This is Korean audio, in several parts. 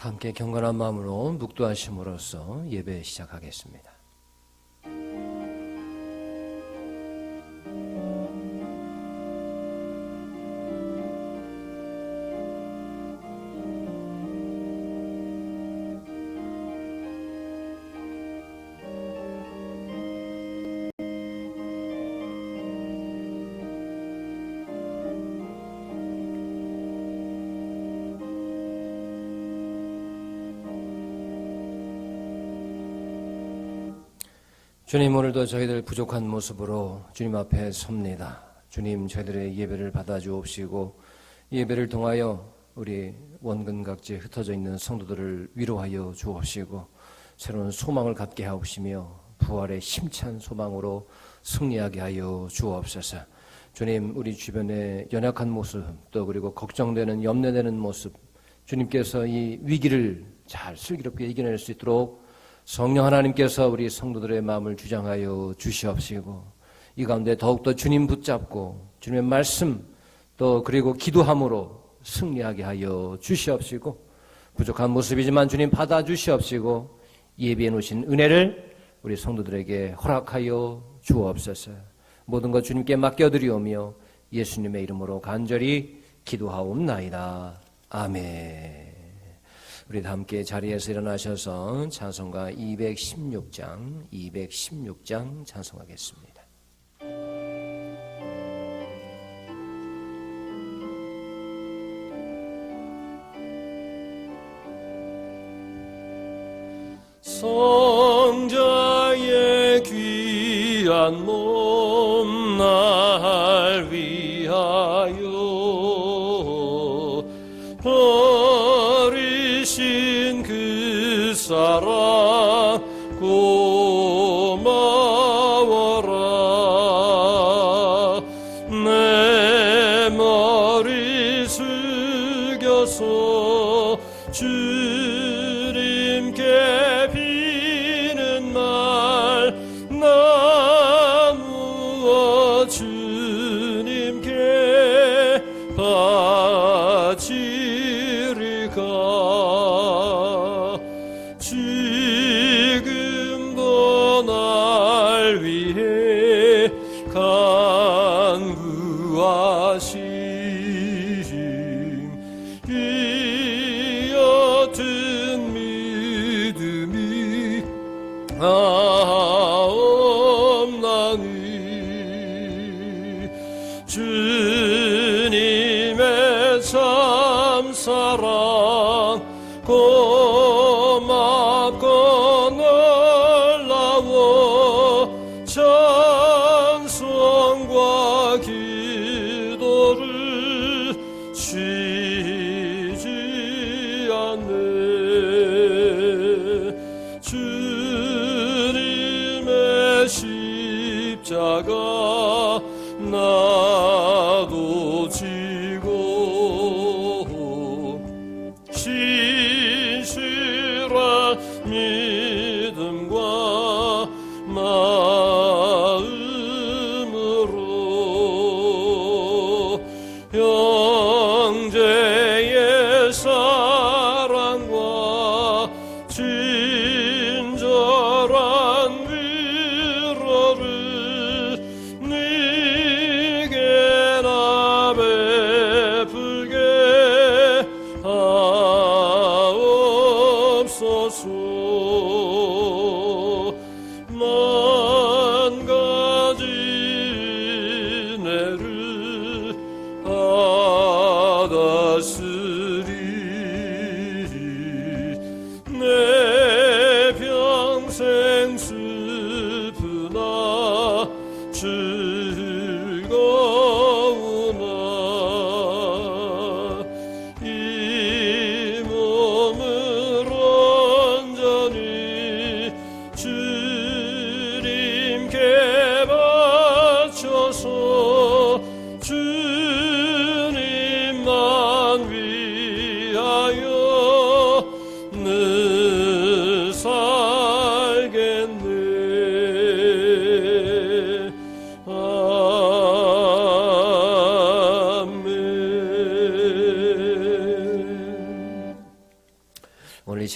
함께 경건한 마음으로 묵도하심으로써 예배 시작하겠습니다. 주님, 오늘도 저희들 부족한 모습으로 주님 앞에 섭니다. 주님, 저희들의 예배를 받아주옵시고 예배를 통하여 우리 원근 각지에 흩어져 있는 성도들을 위로하여 주옵시고 새로운 소망을 갖게 하옵시며 부활의 힘찬 소망으로 승리하게 하여 주옵소서. 주님, 우리 주변의 연약한 모습 또 그리고 걱정되는 염려되는 모습, 주님께서 이 위기를 잘 슬기롭게 이겨낼 수 있도록 성령 하나님께서 우리 성도들의 마음을 주장하여 주시옵시고 이 가운데 더욱더 주님 붙잡고 주님의 말씀 또 그리고 기도함으로 승리하게 하여 주시옵시고 부족한 모습이지만 주님 받아주시옵시고 예비해 놓으신 은혜를 우리 성도들에게 허락하여 주옵소서. 모든 것 주님께 맡겨드리오며 예수님의 이름으로 간절히 기도하옵나이다. 아멘. 우리 다 함께 자리에서 일어나셔서 찬송가 216장 찬송하겠습니다. 성자의 귀한 몸 날 위하여 버리신 그 사랑 고마워라. 내 머리 숙여서 주님께 비는 말 나 무엇 주님께 바치리까. 지금도 날 위해 간구하심 이 옅은 믿음이 없나니. 주님의 참사랑 고맙고 놀라워 찬송과 기도를 쉬지 않네. 주님의 십자가 나도 지고 신실한 믿음과 마음으로 형제의 사랑과 친절한 위로를 네게 나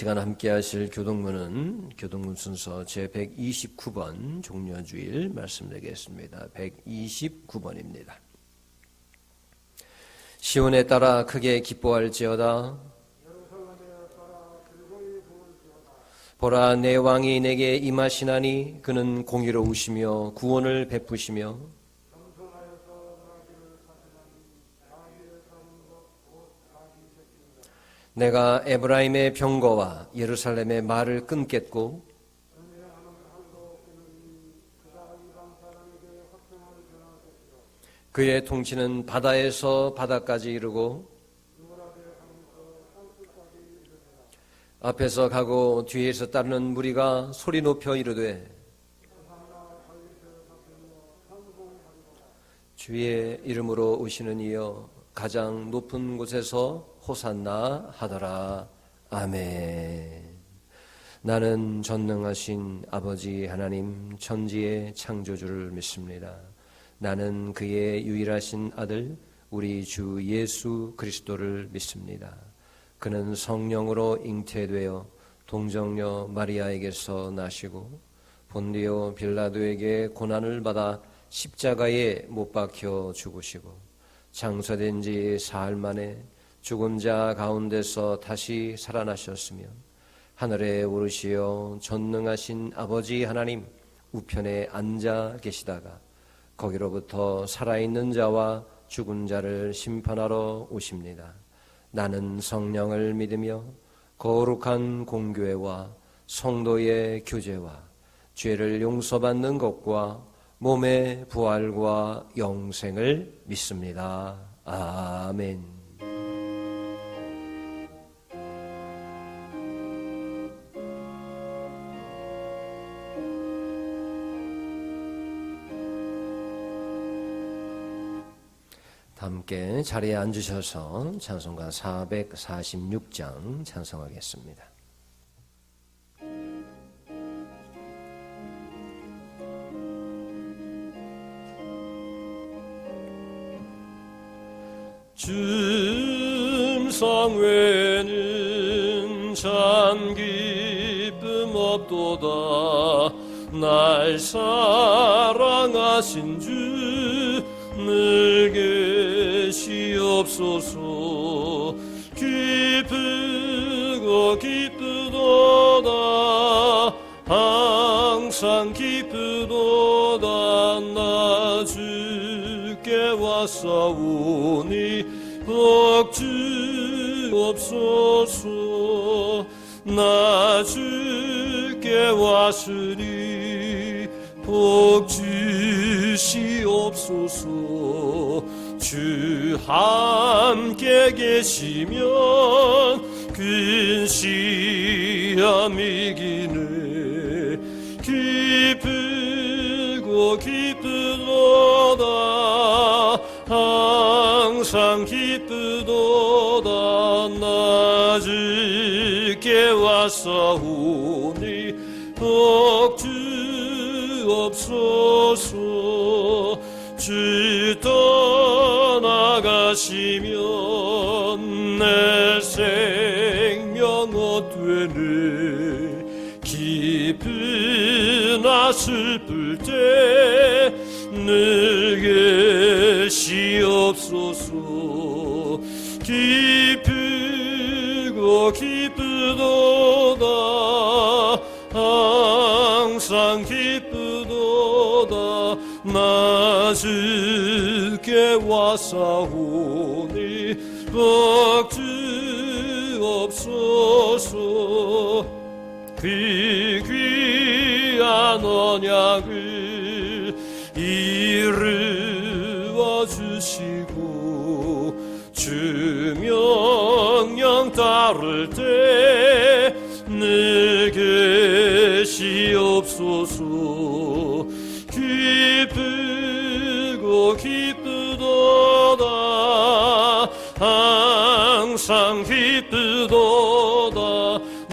시간 함께 하실 교동문은 교동문 순서 제129번 종려주일 말씀드리겠습니다. 129번입니다. 시온에 따라 크게 기뻐할지어다. 보라, 내 왕이 내게 임하시나니 그는 공의로우시며 구원을 베푸시며 내가 에브라임의 병거와 예루살렘의 말을 끊겠고 그의 통치는 바다에서 바다까지 이르고 앞에서 가고 뒤에서 따르는 무리가 소리 높여 이르되 주의 이름으로 오시는 이여 가장 높은 곳에서 호산나 하더라. 아멘. 나는 전능하신 아버지 하나님 천지의 창조주를 믿습니다. 나는 그의 유일하신 아들 우리 주 예수 그리스도를 믿습니다. 그는 성령으로 잉태되어 동정녀 마리아에게서 나시고 본디오 빌라도에게 고난을 받아 십자가에 못 박혀 죽으시고 장사된 지 사흘 만에 죽은 자 가운데서 다시 살아나셨으며 하늘에 오르시어 전능하신 아버지 하나님 우편에 앉아 계시다가 거기로부터 살아있는 자와 죽은 자를 심판하러 오십니다. 나는 성령을 믿으며 거룩한 공교회와 성도의 교제와 죄를 용서받는 것과 몸의 부활과 영생을 믿습니다. 아멘. 함께 자리에 앉으셔서 찬송가 446장 찬송하겠습니다. 줌상 외에는 참 기쁨 없도다. 날 사랑하신 주 늘 계시옵소서. 기쁘고 기쁘도다. 항상 기쁘도다. 나 주께 왔사오니 복 주옵소서. 나 주께 왔으니 복 주시옵소서. 주 함께 계시면 근시함 이기네. 기쁘고 기쁘도다. 항상 기쁘도다. 나 주께 왔사오니 복 주옵소서. 주 떠나가시면 내 생명 헛되네. 기쁘나 슬플 때 늘 계시옵소서. 기쁘고 기쁘도다. 항상 기쁘도다. 나 주께 왔사오니 복 주옵소서. 그 귀한 언약을 이루어 주시고 주 명령 따를 때 늘 계시옵소서. 기쁘고 기쁘도다. 항상 기쁘도다.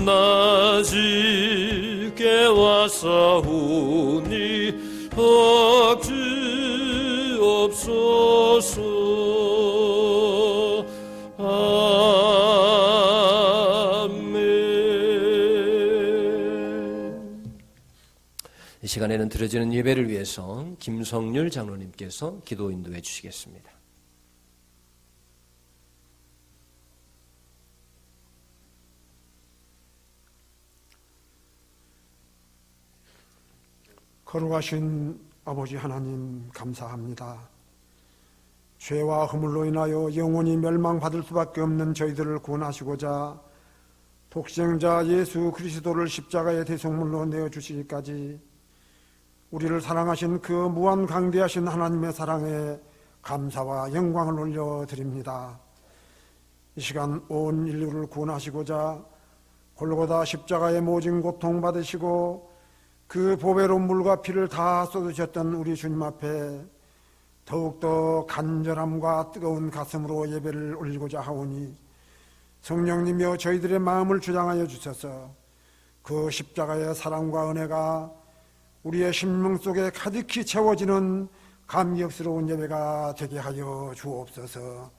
나 주께 왔사오니 복 주옵소서. 아멘. 시간에는 드려지는 예배를 위해서 김성률 장로님께서 기도 인도해 주시겠습니다. 거룩하신 아버지 하나님 감사합니다. 죄와 허물로 인하여 영원히 멸망받을 수밖에 없는 저희들을 구원하시고자 독생자 예수 그리스도를 십자가의 대속물로 내어주시기까지 우리를 사랑하신 그 무한 강대하신 하나님의 사랑에 감사와 영광을 올려드립니다. 이 시간 온 인류를 구원하시고자 골고다 십자가의 모진 고통 받으시고 그 보배로운 물과 피를 다 쏟으셨던 우리 주님 앞에 더욱더 간절함과 뜨거운 가슴으로 예배를 올리고자 하오니 성령님이여 저희들의 마음을 주장하여 주셔서 그 십자가의 사랑과 은혜가 우리의 심령 속에 가득히 채워지는 감격스러운 예배가 되게 하여 주옵소서.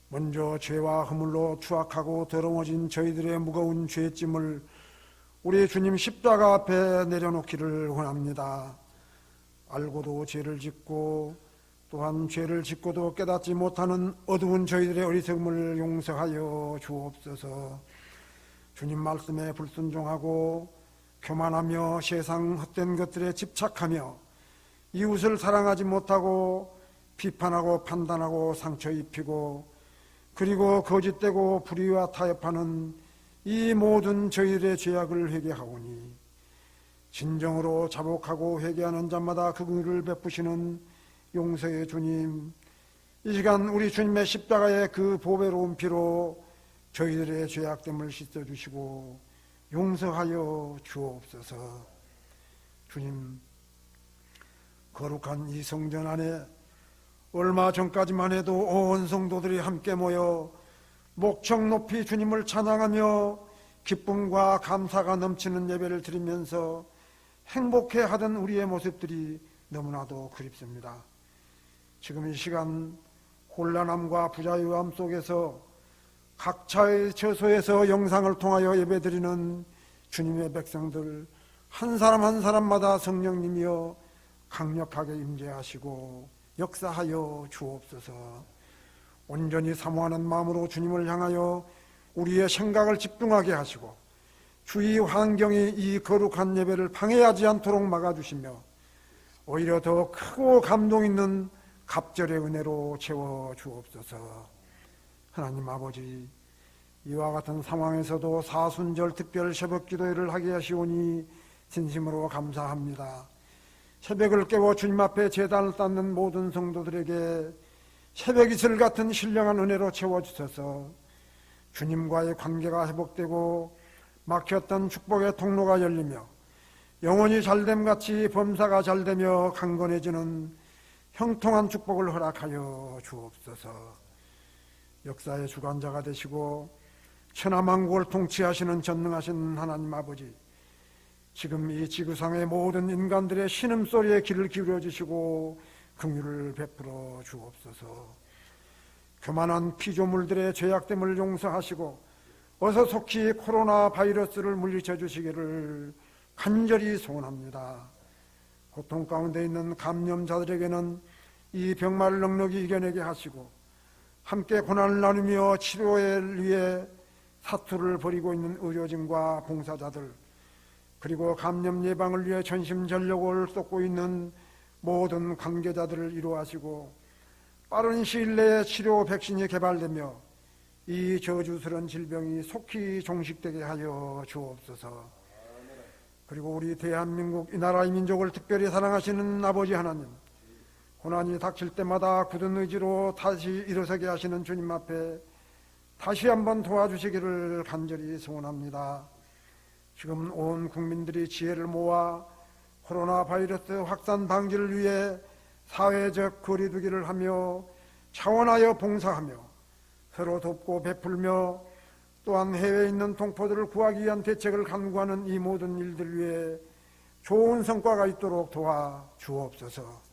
먼저 죄와 허물로 추악하고 더러워진 저희들의 무거운 죄짐을 우리 주님 십자가 앞에 내려놓기를 원합니다. 알고도 죄를 짓고 또한 죄를 짓고도 깨닫지 못하는 어두운 저희들의 어리석음을 용서하여 주옵소서. 주님 말씀에 불순종하고 교만하며 세상 헛된 것들에 집착하며 이웃을 사랑하지 못하고 비판하고 판단하고 상처 입히고 그리고 거짓되고 불의와 타협하는 이 모든 저희들의 죄악을 회개하오니 진정으로 자복하고 회개하는 자마다 그 긍휼을 베푸시는 용서의 주님, 이 시간 우리 주님의 십자가의 그 보배로운 피로 저희들의 죄악됨을 씻어주시고 용서하여 주옵소서. 주님, 거룩한 이 성전 안에 얼마 전까지만 해도 온 성도들이 함께 모여 목청 높이 주님을 찬양하며 기쁨과 감사가 넘치는 예배를 드리면서 행복해하던 우리의 모습들이 너무나도 그립습니다. 지금 이 시간 혼란함과 부자유함 속에서 각자의 처소에서 영상을 통하여 예배드리는 주님의 백성들 한 사람 한 사람마다 성령님이여 강력하게 임재하시고 역사하여 주옵소서. 온전히 사모하는 마음으로 주님을 향하여 우리의 생각을 집중하게 하시고 주위 환경이 이 거룩한 예배를 방해하지 않도록 막아주시며 오히려 더 크고 감동 있는 갑절의 은혜로 채워 주옵소서. 하나님 아버지, 이와 같은 상황에서도 사순절 특별 새벽 기도회를 하게 하시오니 진심으로 감사합니다. 새벽을 깨워 주님 앞에 제단을 쌓는 모든 성도들에게 새벽 이슬 같은 신령한 은혜로 채워주셔서 주님과의 관계가 회복되고 막혔던 축복의 통로가 열리며 영혼이 잘됨같이 범사가 잘되며 강건해지는 형통한 축복을 허락하여 주옵소서. 역사의 주관자가 되시고 천하만국을 통치하시는 전능하신 하나님 아버지, 지금 이 지구상의 모든 인간들의 신음소리에 귀를 기울여 주시고 긍휼을 베풀어 주옵소서. 교만한 피조물들의 죄악됨을 용서하시고 어서 속히 코로나 바이러스를 물리쳐 주시기를 간절히 소원합니다. 고통 가운데 있는 감염자들에게는 이 병마를 넉넉히 이겨내게 하시고 함께 고난을 나누며 치료를 위해 사투를 벌이고 있는 의료진과 봉사자들, 그리고 감염 예방을 위해 전심전력을 쏟고 있는 모든 관계자들을 이루하시고 빠른 시일 내에 치료 백신이 개발되며 이 저주스러운 질병이 속히 종식되게 하여 주옵소서. 그리고 우리 대한민국 이 나라의 민족을 특별히 사랑하시는 아버지 하나님, 고난이 닥칠 때마다 굳은 의지로 다시 일어서게 하시는 주님 앞에 다시 한번 도와주시기를 간절히 소원합니다. 지금 온 국민들이 지혜를 모아 코로나 바이러스 확산 방지를 위해 사회적 거리두기를 하며 차원하여 봉사하며 서로 돕고 베풀며 또한 해외에 있는 동포들을 구하기 위한 대책을 강구하는 이 모든 일들 위해 좋은 성과가 있도록 도와 주옵소서.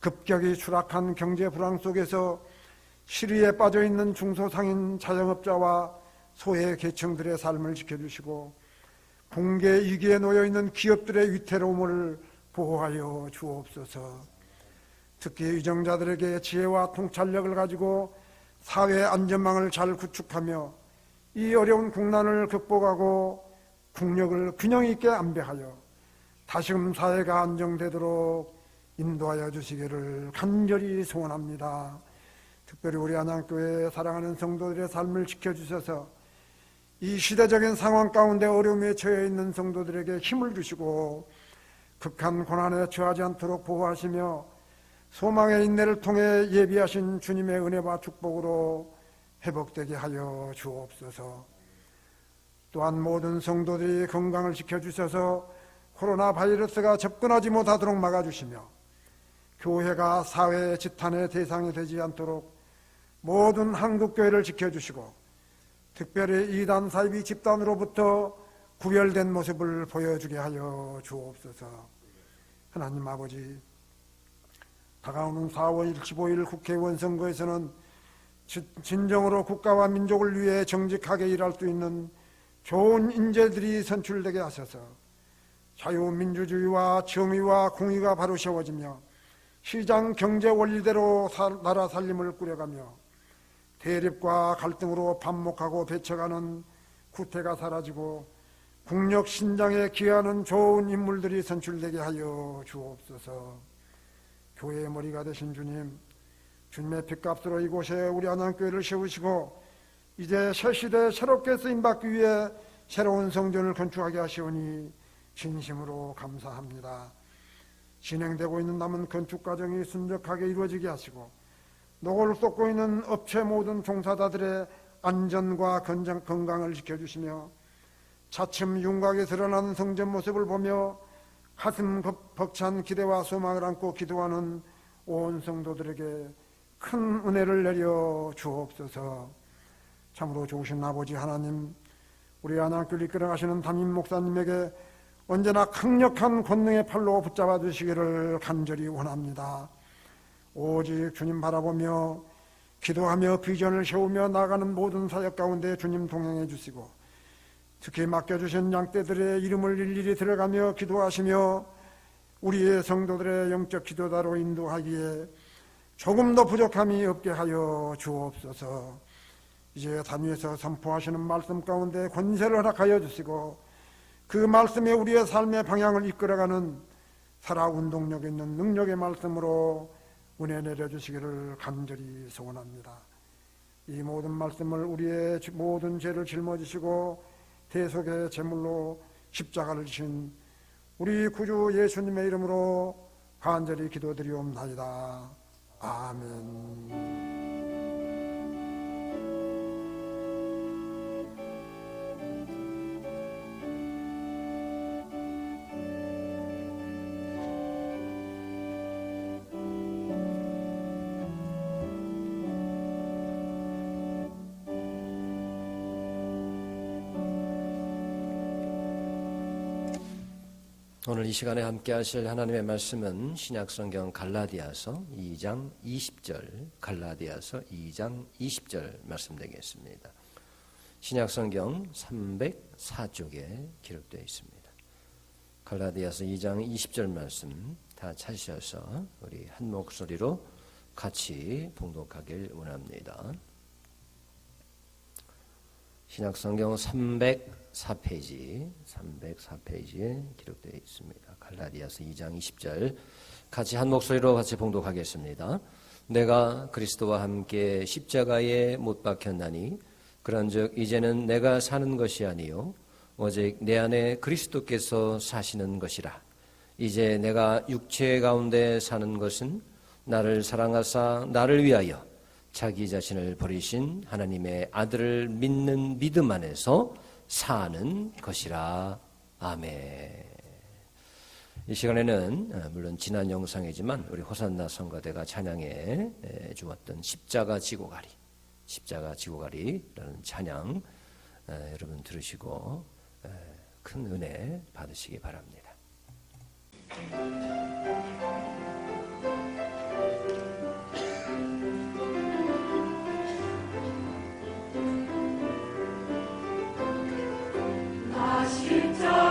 급격히 추락한 경제 불황 속에서 실의에 빠져있는 중소상인 자영업자와 소외 계층들의 삶을 지켜주시고 붕괴 위기에 놓여있는 기업들의 위태로움을 보호하여 주옵소서. 특히 위정자들에게 지혜와 통찰력을 가지고 사회 안전망을 잘 구축하며 이 어려운 국난을 극복하고 국력을 균형 있게 안배하여 다시금 사회가 안정되도록 인도하여 주시기를 간절히 소원합니다. 특별히 우리 안양교회 사랑하는 성도들의 삶을 지켜주셔서 이 시대적인 상황 가운데 어려움에 처해 있는 성도들에게 힘을 주시고 극한 고난에 처하지 않도록 보호하시며 소망의 인내를 통해 예비하신 주님의 은혜와 축복으로 회복되게 하여 주옵소서. 또한 모든 성도들이 건강을 지켜주셔서 코로나 바이러스가 접근하지 못하도록 막아주시며 교회가 사회의 지탄의 대상이 되지 않도록 모든 한국교회를 지켜주시고 특별히 이단 사이비 집단으로부터 구별된 모습을 보여주게 하여 주옵소서. 하나님 아버지, 다가오는 4월 15일 국회의원 선거에서는 진정으로 국가와 민족을 위해 정직하게 일할 수 있는 좋은 인재들이 선출되게 하셔서 자유민주주의와 정의와 공의가 바로 세워지며 시장 경제 원리대로 나라 살림을 꾸려가며 대립과 갈등으로 반목하고 배쳐가는 구태가 사라지고 국력 신장에 기여하는 좋은 인물들이 선출되게 하여 주옵소서. 교회의 머리가 되신 주님, 주님의 핏값으로 이곳에 우리 안양교회를 세우시고 이제 새 시대에 새롭게 쓰임받기 위해 새로운 성전을 건축하게 하시오니 진심으로 감사합니다. 진행되고 있는 남은 건축 과정이 순적하게 이루어지게 하시고 노고를 쏟고 있는 업체 모든 종사자들의 안전과 건강을 지켜주시며 차츰 윤곽에 드러나는 성전 모습을 보며 가슴 벅찬 기대와 소망을 안고 기도하는 온 성도들에게 큰 은혜를 내려 주옵소서. 참으로 좋으신 아버지 하나님, 우리 안양교를 이끌어가시는 담임 목사님에게 언제나 강력한 권능의 팔로 붙잡아 주시기를 간절히 원합니다. 오직 주님 바라보며 기도하며 비전을 세우며 나가는 모든 사역 가운데 주님 동행해 주시고 특히 맡겨주신 양떼들의 이름을 일일이 들어가며 기도하시며 우리의 성도들의 영적 기도자로 인도하기에 조금 더 부족함이 없게 하여 주옵소서. 이제 단위에서 선포하시는 말씀 가운데 권세를 허락하여 주시고 그 말씀에 우리의 삶의 방향을 이끌어가는 살아운동력 있는 능력의 말씀으로 은혜 내려주시기를 간절히 소원합니다. 이 모든 말씀을 우리의 모든 죄를 짊어지시고 대속의 제물로 십자가를 지신 우리 구주 예수님의 이름으로 간절히 기도드리옵나이다. 아멘. 오늘 이 시간에 함께 하실 하나님의 말씀은 신약성경 갈라디아서 2장 20절, 갈라디아서 2장 20절 말씀 되겠습니다. 신약성경 304쪽에 기록되어 있습니다. 갈라디아서 2장 20절 말씀 다 찾으셔서 우리 한 목소리로 같이 봉독하길 원합니다. 신약성경 304페이지에 기록되어 있습니다. 갈라디아서 2장 20절 같이 한 목소리로 같이 봉독하겠습니다. 내가 그리스도와 함께 십자가에 못 박혔나니 그런즉 이제는 내가 사는 것이 아니요 오직 내 안에 그리스도께서 사시는 것이라. 이제 내가 육체 가운데 사는 것은 나를 사랑하사 나를 위하여 자기 자신을 버리신 하나님의 아들을 믿는 믿음 안에서 사는 것이라. 아멘. 이 시간에는 물론 지난 영상이지만 우리 호산나 성가대가 찬양해 주었던 십자가 지고 가리라는 찬양 여러분 들으시고 큰 은혜 받으시기 바랍니다. 십자가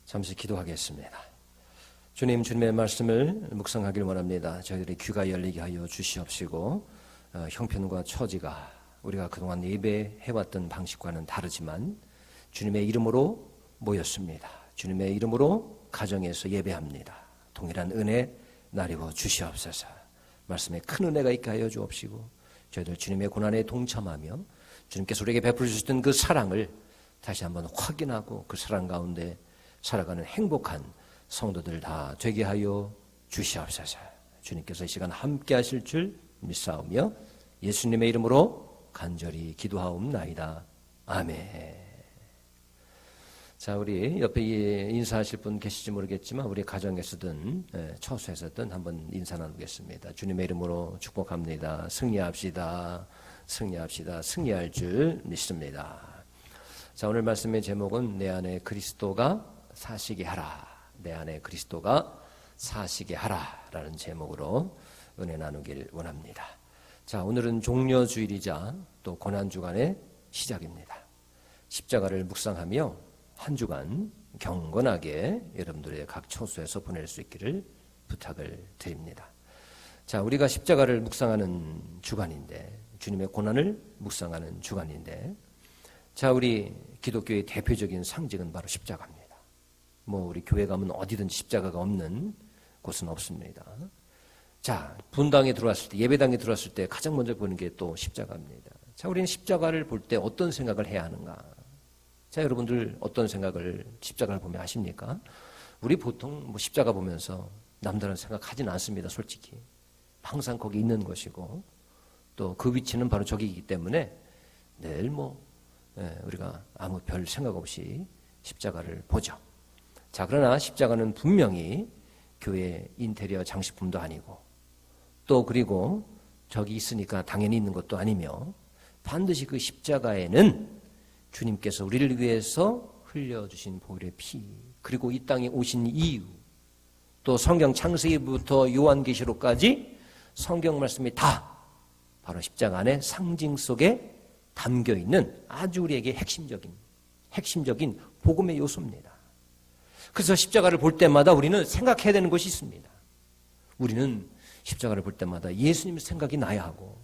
잠시 기도하겠습니다. 주님, 주님의 말씀을 묵상하길 원합니다. 저희들의 귀가 열리게 하여 주시옵시고, 형편과 처지가 우리가 그동안 예배해왔던 방식과는 다르지만 주님의 이름으로 모였습니다. 주님의 이름으로 가정에서 예배합니다. 동일한 은혜 나리고 주시옵소서. 말씀에 큰 은혜가 있게 하여 주옵시고, 저희들 주님의 고난에 동참하며 주님께서 우리에게 베풀어 주셨던 그 사랑을 다시 한번 확인하고 그 사랑 가운데 살아가는 행복한 성도들 다 되게 하여 주시옵소서. 주님께서 이 시간 함께 하실 줄 믿사오며 예수님의 이름으로 간절히 기도하옵나이다. 아멘. 자, 우리 옆에 인사하실 분 계실지 모르겠지만 우리 가정에서든 처소에서든 한번 인사 나누겠습니다. 주님의 이름으로 축복합니다. 승리합시다. 승리합시다. 승리할 줄 믿습니다. 자, 오늘 말씀의 제목은 내 안에 그리스도가 사시게 하라. 내 안에 그리스도가 사시게 하라 라는 제목으로 은혜 나누길 원합니다. 자, 오늘은 종려주일이자 또 고난주간의 시작입니다. 십자가를 묵상하며 한 주간 경건하게 여러분들의 각 처소에서 보낼 수 있기를 부탁을 드립니다. 자, 우리가 십자가를 묵상하는 주간인데, 주님의 고난을 묵상하는 주간인데, 자, 우리 기독교의 대표적인 상징은 바로 십자가입니다. 우리 교회 가면 어디든지 십자가가 없는 곳은 없습니다. 자, 분당에 들어왔을 때, 예배당에 들어왔을 때 가장 먼저 보는 게 또 십자가입니다. 자, 우리는 십자가를 볼 때 어떤 생각을 해야 하는가? 자, 여러분들 어떤 생각을 십자가를 보면 하십니까? 우리 보통 십자가 보면서 남다른 생각하진 않습니다. 솔직히 항상 거기 있는 것이고 또 그 위치는 바로 저기이기 때문에 늘 우리가 아무 별 생각 없이 십자가를 보죠. 자, 그러나 십자가는 분명히 교회 인테리어 장식품도 아니고 또 그리고 저기 있으니까 당연히 있는 것도 아니며 반드시 그 십자가에는 주님께서 우리를 위해서 흘려주신 보혈의 피, 그리고 이 땅에 오신 이유, 또 성경 창세기부터 요한계시록까지 성경 말씀이 다 바로 십자가 안에 상징 속에 담겨있는 아주 우리에게 핵심적인 복음의 요소입니다. 그래서 십자가를 볼 때마다 우리는 생각해야 되는 것이 있습니다. 우리는 십자가를 볼 때마다 예수님의 생각이 나야 하고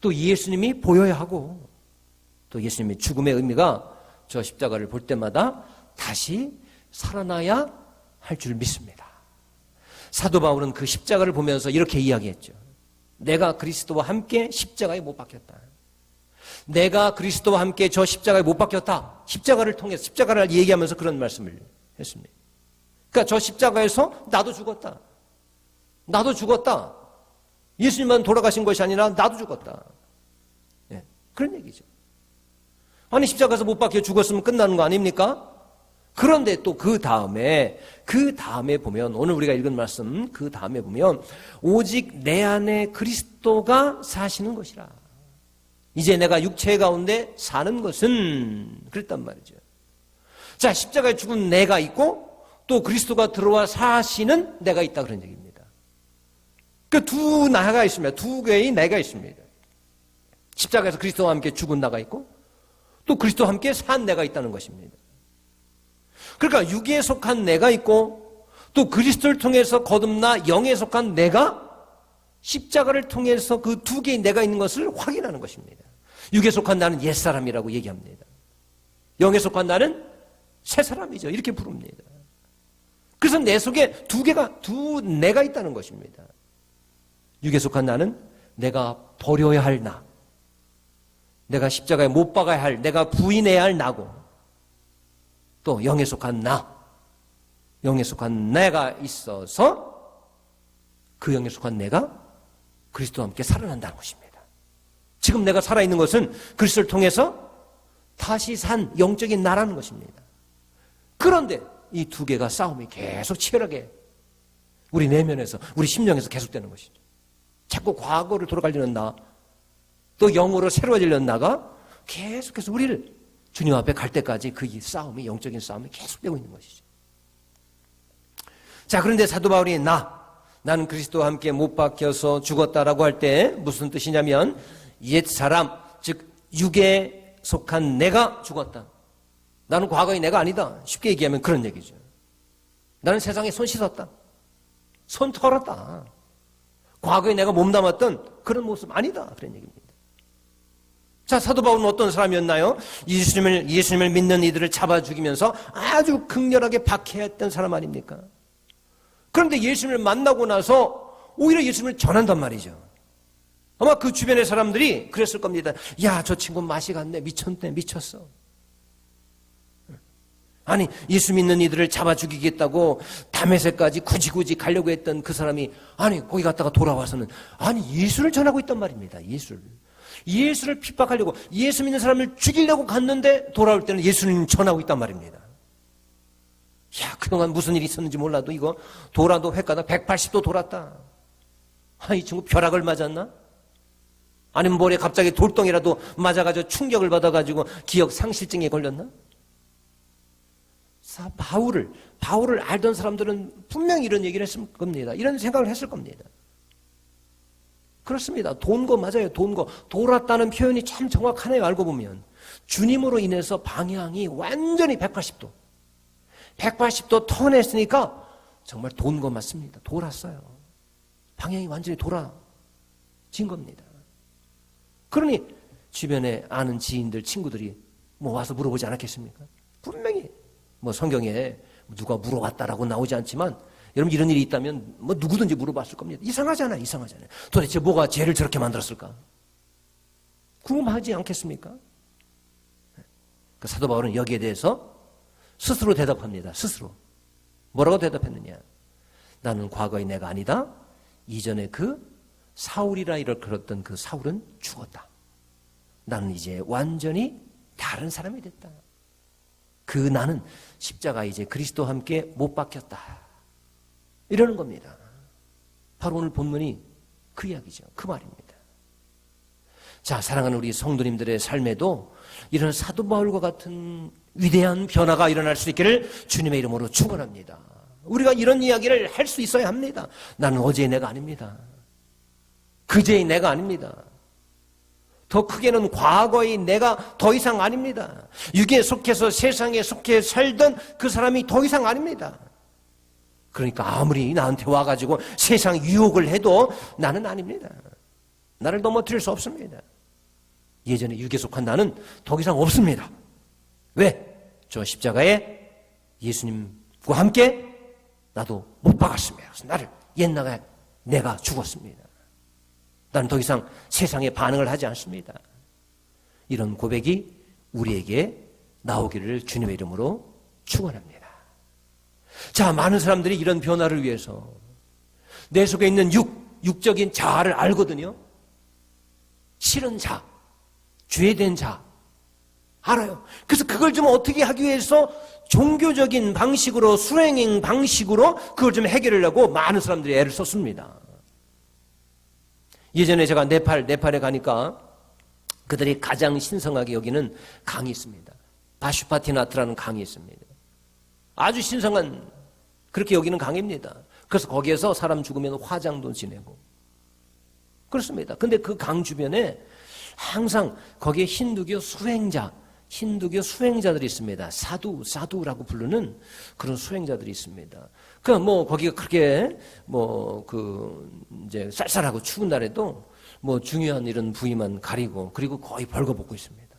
또 예수님이 보여야 하고 또 예수님의 죽음의 의미가 저 십자가를 볼 때마다 다시 살아나야 할 줄 믿습니다. 사도 바울은 그 십자가를 보면서 이렇게 이야기했죠. 내가 그리스도와 함께 십자가에 못 박혔다. 내가 그리스도와 함께 저 십자가에 못 박혔다. 십자가를 통해서 십자가를 얘기하면서 그런 말씀을 했습니다. 그러니까 저 십자가에서 나도 죽었다. 나도 죽었다. 예수님만 돌아가신 것이 아니라 나도 죽었다. 네, 그런 얘기죠. 아니 십자가에서 못 박혀 죽었으면 끝나는 거 아닙니까? 그런데 또 그 다음에 보면 오늘 우리가 읽은 말씀 그 다음에 보면 오직 내 안에 그리스도가 사시는 것이라. 이제 내가 육체 가운데 사는 것은 그랬단 말이죠. 자, 십자가에 죽은 내가 있고 또 그리스도가 들어와 사시는 내가 있다 그런 얘기입니다. 그 두 나가 있습니다. 두 개의 내가 있습니다. 십자가에서 그리스도와 함께 죽은 나가 있고 또 그리스도와 함께 산 내가 있다는 것입니다. 그러니까 육에 속한 내가 있고 또 그리스도를 통해서 거듭나 영에 속한 내가 십자가를 통해서 그 두 개의 내가 있는 것을 확인하는 것입니다. 육에 속한 나는 옛사람이라고 얘기합니다. 영에 속한 나는 새사람이죠. 이렇게 부릅니다. 그래서 내 속에 두 내가 있다는 것입니다. 육에 속한 나는 내가 버려야 할 나, 내가 십자가에 못 박아야 할, 내가 부인해야 할 나고, 또 영에 속한 나, 영에 속한 내가 있어서 그 영에 속한 내가 그리스도와 함께 살아난다는 것입니다. 지금 내가 살아있는 것은 그리스도를 통해서 다시 산 영적인 나라는 것입니다. 그런데 이 두 개가 싸움이 계속 치열하게 우리 내면에서, 우리 심령에서 계속되는 것이죠. 자꾸 과거를 돌아가려는 나, 또 영으로 새로워지려는 나가 계속해서 우리를 주님 앞에 갈 때까지 그 싸움이, 영적인 싸움이 계속되고 있는 것이죠. 자, 그런데 사도 바울이 나는 그리스도와 함께 못 박혀서 죽었다라고 할 때 무슨 뜻이냐면 옛 사람, 즉 육에 속한 내가 죽었다. 나는 과거의 내가 아니다. 쉽게 얘기하면 그런 얘기죠. 나는 세상에 손 씻었다. 손 털었다. 과거에 내가 몸담았던 그런 모습 아니다. 그런 얘기입니다. 자, 사도 바울은 어떤 사람이었나요? 예수님을 믿는 이들을 잡아 죽이면서 아주 극렬하게 박해했던 사람 아닙니까? 그런데 예수님을 만나고 나서 오히려 예수님을 전한단 말이죠. 아마 그 주변의 사람들이 그랬을 겁니다. 야, 저 친구 맛이 갔네. 미쳤네. 미쳤어. 아니, 예수 믿는 이들을 잡아 죽이겠다고 다메섹까지 굳이 가려고 했던 그 사람이 아니, 거기 갔다가 돌아와서는 아니, 예수를 전하고 있단 말입니다. 예수를 핍박하려고, 예수 믿는 사람을 죽이려고 갔는데 돌아올 때는 예수님 전하고 있단 말입니다. 야, 그동안 무슨 일이 있었는지 몰라도 이거 돌아도 횟가닥 180도 돌았다. 아, 이 친구 벼락을 맞았나? 아니면 머리에 갑자기 돌덩이라도 맞아가지고 충격을 받아가지고 기억 상실증에 걸렸나? 바울을 알던 사람들은 분명히 이런 얘기를 했을 겁니다. 이런 생각을 했을 겁니다. 그렇습니다. 돈거 맞아요. 돈거. 돌았다는 표현이 참 정확하네요. 알고 보면. 주님으로 인해서 방향이 완전히 180도. 180도 턴했으니까 정말 돈거 맞습니다. 돌았어요. 방향이 완전히 돌아진 겁니다. 그러니 주변에 아는 지인들, 친구들이 뭐 와서 물어보지 않았겠습니까? 분명히 뭐 성경에 누가 물어봤다라고 나오지 않지만 여러분 이런 일이 있다면 뭐 누구든지 물어봤을 겁니다. 이상하잖아요. 도대체 뭐가 죄를 저렇게 만들었을까? 궁금하지 않겠습니까? 그 사도 바울은 여기에 대해서 스스로 대답합니다. 스스로. 뭐라고 대답했느냐? 나는 과거의 내가 아니다. 이전에 그 사울이라 이끌었던 그 사울은 죽었다. 나는 이제 완전히 다른 사람이 됐다. 그 나는 십자가 이제 그리스도와 함께 못 박혔다. 이러는 겁니다. 바로 오늘 본문이 그 이야기죠. 그 말입니다. 자, 사랑하는 우리 성도님들의 삶에도 이런 사도 바울과 같은 위대한 변화가 일어날 수 있기를 주님의 이름으로 축원합니다. 우리가 이런 이야기를 할 수 있어야 합니다. 나는 어제의 내가 아닙니다. 그제의 내가 아닙니다. 더 크게는 과거의 내가 더 이상 아닙니다. 육에 속해서 세상에 속해 살던 그 사람이 더 이상 아닙니다. 그러니까 아무리 나한테 와가지고 세상 유혹을 해도 나는 아닙니다. 나를 넘어뜨릴 수 없습니다. 예전에 육에 속한 나는 더 이상 없습니다. 왜? 저 십자가에 예수님과 함께 나도 못 박았습니다. 그래서 나를 옛날에 내가 죽었습니다. 나는 더 이상 세상에 반응을 하지 않습니다. 이런 고백이 우리에게 나오기를 주님의 이름으로 축원합니다. 자, 많은 사람들이 이런 변화를 위해서 내 속에 있는 육적인 자아를 알거든요. 싫은 자, 죄된 자 알아요. 그래서 그걸 좀 어떻게 하기 위해서 종교적인 방식으로, 수행행 방식으로 그걸 좀 해결하려고 많은 사람들이 애를 썼습니다. 예전에 제가 네팔에 가니까 그들이 가장 신성하게 여기는 강이 있습니다. 바슈파티나트라는 강이 있습니다. 아주 신성한 그렇게 여기는 강입니다. 그래서 거기에서 사람 죽으면 화장도 지내고 그렇습니다. 근데 그 강 주변에 항상 거기에 힌두교 수행자들이 있습니다. 사두라고 부르는 그런 수행자들이 있습니다. 그러니까 뭐 거기가 그렇게 이제 쌀쌀하고 추운 날에도 뭐 중요한 이런 부위만 가리고 그리고 거의 벌거벗고 있습니다.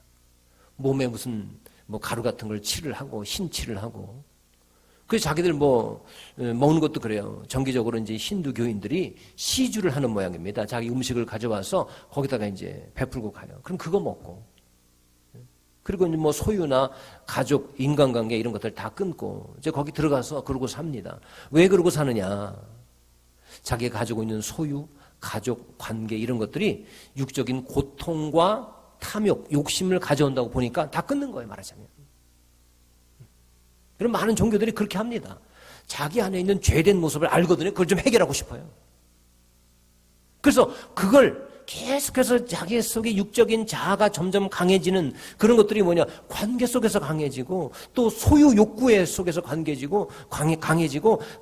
몸에 무슨 가루 같은 걸 칠을 하고 흰칠을 하고. 그래서 자기들 먹는 것도 그래요. 정기적으로 이제 힌두교인들이 시주를 하는 모양입니다. 자기 음식을 가져와서 거기다가 이제 베풀고 가요. 그럼 그거 먹고. 그리고 이제 소유나 가족, 인간관계 이런 것들 다 끊고 이제 거기 들어가서 그러고 삽니다. 왜 그러고 사느냐? 자기가 가지고 있는 소유, 가족, 관계 이런 것들이 육적인 고통과 탐욕, 욕심을 가져온다고 보니까 다 끊는 거예요, 말하자면. 그럼 많은 종교들이 그렇게 합니다. 자기 안에 있는 죄된 모습을 알거든요. 그걸 좀 해결하고 싶어요. 그래서 그걸 계속해서 자기 속에 육적인 자아가 점점 강해지는 그런 것들이 뭐냐, 관계 속에서 강해지고 또 소유 욕구의 속에서 강해지고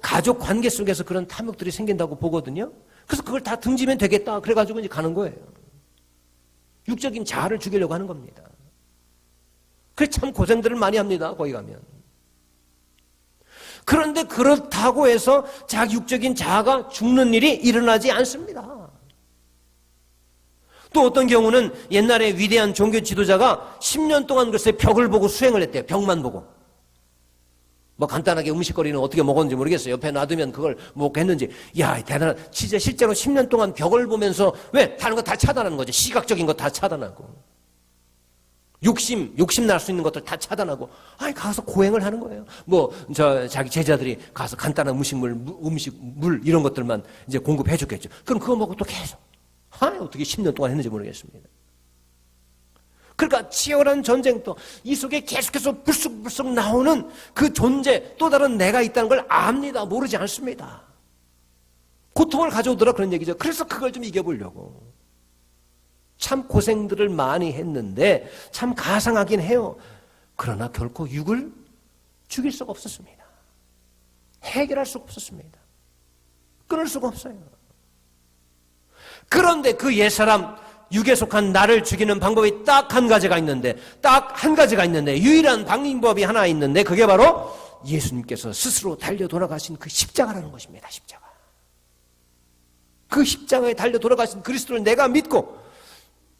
가족 관계 속에서 그런 탐욕들이 생긴다고 보거든요. 그래서 그걸 다 등지면 되겠다 그래가지고 이제 가는 거예요. 육적인 자아를 죽이려고 하는 겁니다. 그래서 참 고생들을 많이 합니다, 거기 가면. 그런데 그렇다고 해서 자기 육적인 자아가 죽는 일이 일어나지 않습니다. 또 어떤 경우는 옛날에 위대한 종교 지도자가 10년 동안 글쎄 벽을 보고 수행을 했대요. 벽만 보고. 뭐 간단하게 음식거리는 어떻게 먹었는지 모르겠어요. 옆에 놔두면 그걸 먹겠는지. 야, 대단한. 진짜 실제로 10년 동안 벽을 보면서 왜? 다른 거 다 차단하는 거죠. 시각적인 거 다 차단하고. 욕심 날 수 있는 것들 다 차단하고. 아니, 가서 고행을 하는 거예요. 자기 제자들이 가서 간단한 물, 이런 것들만 이제 공급해 줬겠죠. 그럼 그거 먹고 또 계속. 어떻게 10년 동안 했는지 모르겠습니다. 그러니까 치열한 전쟁도 이 속에 계속해서 불쑥불쑥 나오는 그 존재, 또 다른 내가 있다는 걸 압니다. 모르지 않습니다. 고통을 가져오더라 그런 얘기죠. 그래서 그걸 좀 이겨보려고. 참 고생들을 많이 했는데 참 가상하긴 해요. 그러나 결코 육을 죽일 수가 없었습니다. 해결할 수가 없었습니다. 끊을 수가 없어요. 그런데 그 옛사람, 육에 속한 나를 죽이는 방법이 딱 한 가지가 있는데, 유일한 방법이 하나 있는데, 그게 바로 예수님께서 스스로 달려 돌아가신 그 십자가라는 것입니다. 십자가. 그 십자가에 달려 돌아가신 그리스도를 내가 믿고,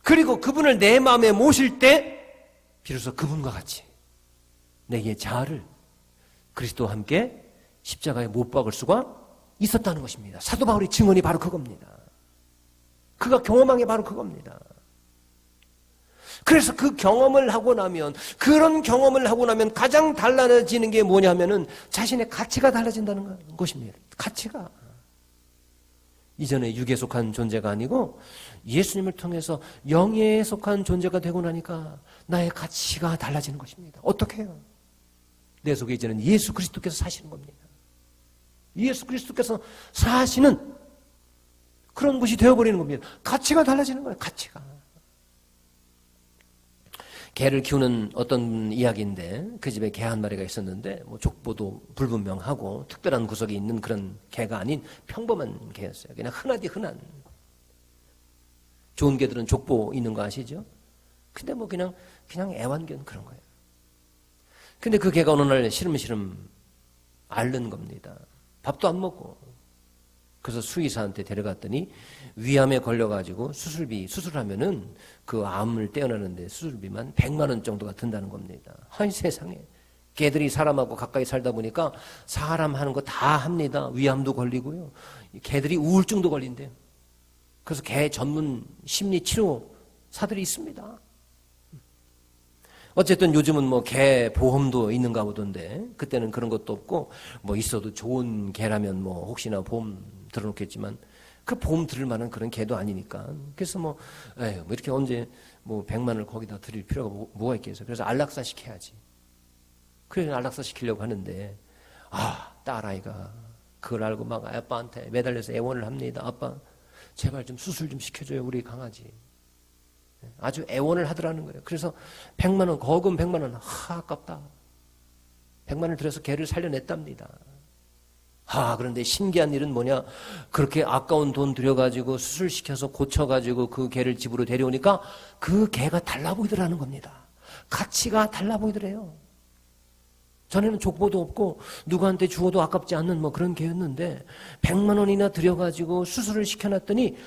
그리고 그분을 내 마음에 모실 때 비로소 그분과 같이 내게 자아를 그리스도와 함께 십자가에 못 박을 수가 있었다는 것입니다. 사도 바울의 증언이 바로 그겁니다. 그가 경험한 게 바로 그겁니다. 그래서 그 경험을 하고 나면, 그런 경험을 하고 나면 가장 달라지는 게 뭐냐면은 자신의 가치가 달라진다는 것입니다. 가치가. 이전에 육에 속한 존재가 아니고 예수님을 통해서 영에 속한 존재가 되고 나니까 나의 가치가 달라지는 것입니다. 어떻게 해요? 내 속에 이제는 예수 그리스도께서 사시는 겁니다. 예수 그리스도께서 사시는 그런 것이 되어버리는 겁니다. 가치가 달라지는 거예요. 가치가. 개를 키우는 어떤 이야기인데, 그 집에 개 한 마리가 있었는데 족보도 불분명하고 특별한 구석이 있는 그런 개가 아닌 평범한 개였어요. 그냥 흔한. 좋은 개들은 족보 있는 거 아시죠? 근데 그냥 애완견 그런 거예요. 근데 그 개가 어느 날 시름시름 앓는 겁니다. 밥도 안 먹고. 그래서 수의사한테 데려갔더니 위암에 걸려가지고 수술하면은 그 암을 떼어내는데 수술비만 100만 원 정도가 든다는 겁니다. 아니 세상에. 개들이 사람하고 가까이 살다 보니까 사람 하는 거 다 합니다. 위암도 걸리고요. 개들이 우울증도 걸린대요. 그래서 개 전문 심리 치료사들이 있습니다. 어쨌든 요즘은 개 보험도 있는가 보던데, 그때는 그런 것도 없고, 있어도 좋은 개라면 혹시나 보험 들어놓겠지만, 그 보험 들을 만한 그런 개도 아니니까. 그래서 이렇게 언제 100만을 거기다 드릴 필요가 뭐가 있겠어요. 그래서 안락사 시켜야지. 그래서 안락사 시키려고 하는데, 딸아이가 그걸 알고 막 아빠한테 매달려서 애원을 합니다. 아빠, 제발 좀 수술 좀 시켜줘요, 우리 강아지. 아주 애원을 하더라는 거예요. 그래서 100만 원, 거금 100만 원, 아깝다. 100만 원을 들여서 개를 살려냈답니다. 그런데 신기한 일은 뭐냐? 그렇게 아까운 돈 들여가지고 수술시켜서 고쳐가지고 그 개를 집으로 데려오니까 그 개가 달라 보이더라는 겁니다. 가치가 달라 보이더래요. 전에는 족보도 없고 누구한테 주어도 아깝지 않는 그런 개였는데 100만 원이나 들여가지고 수술을 시켜놨더니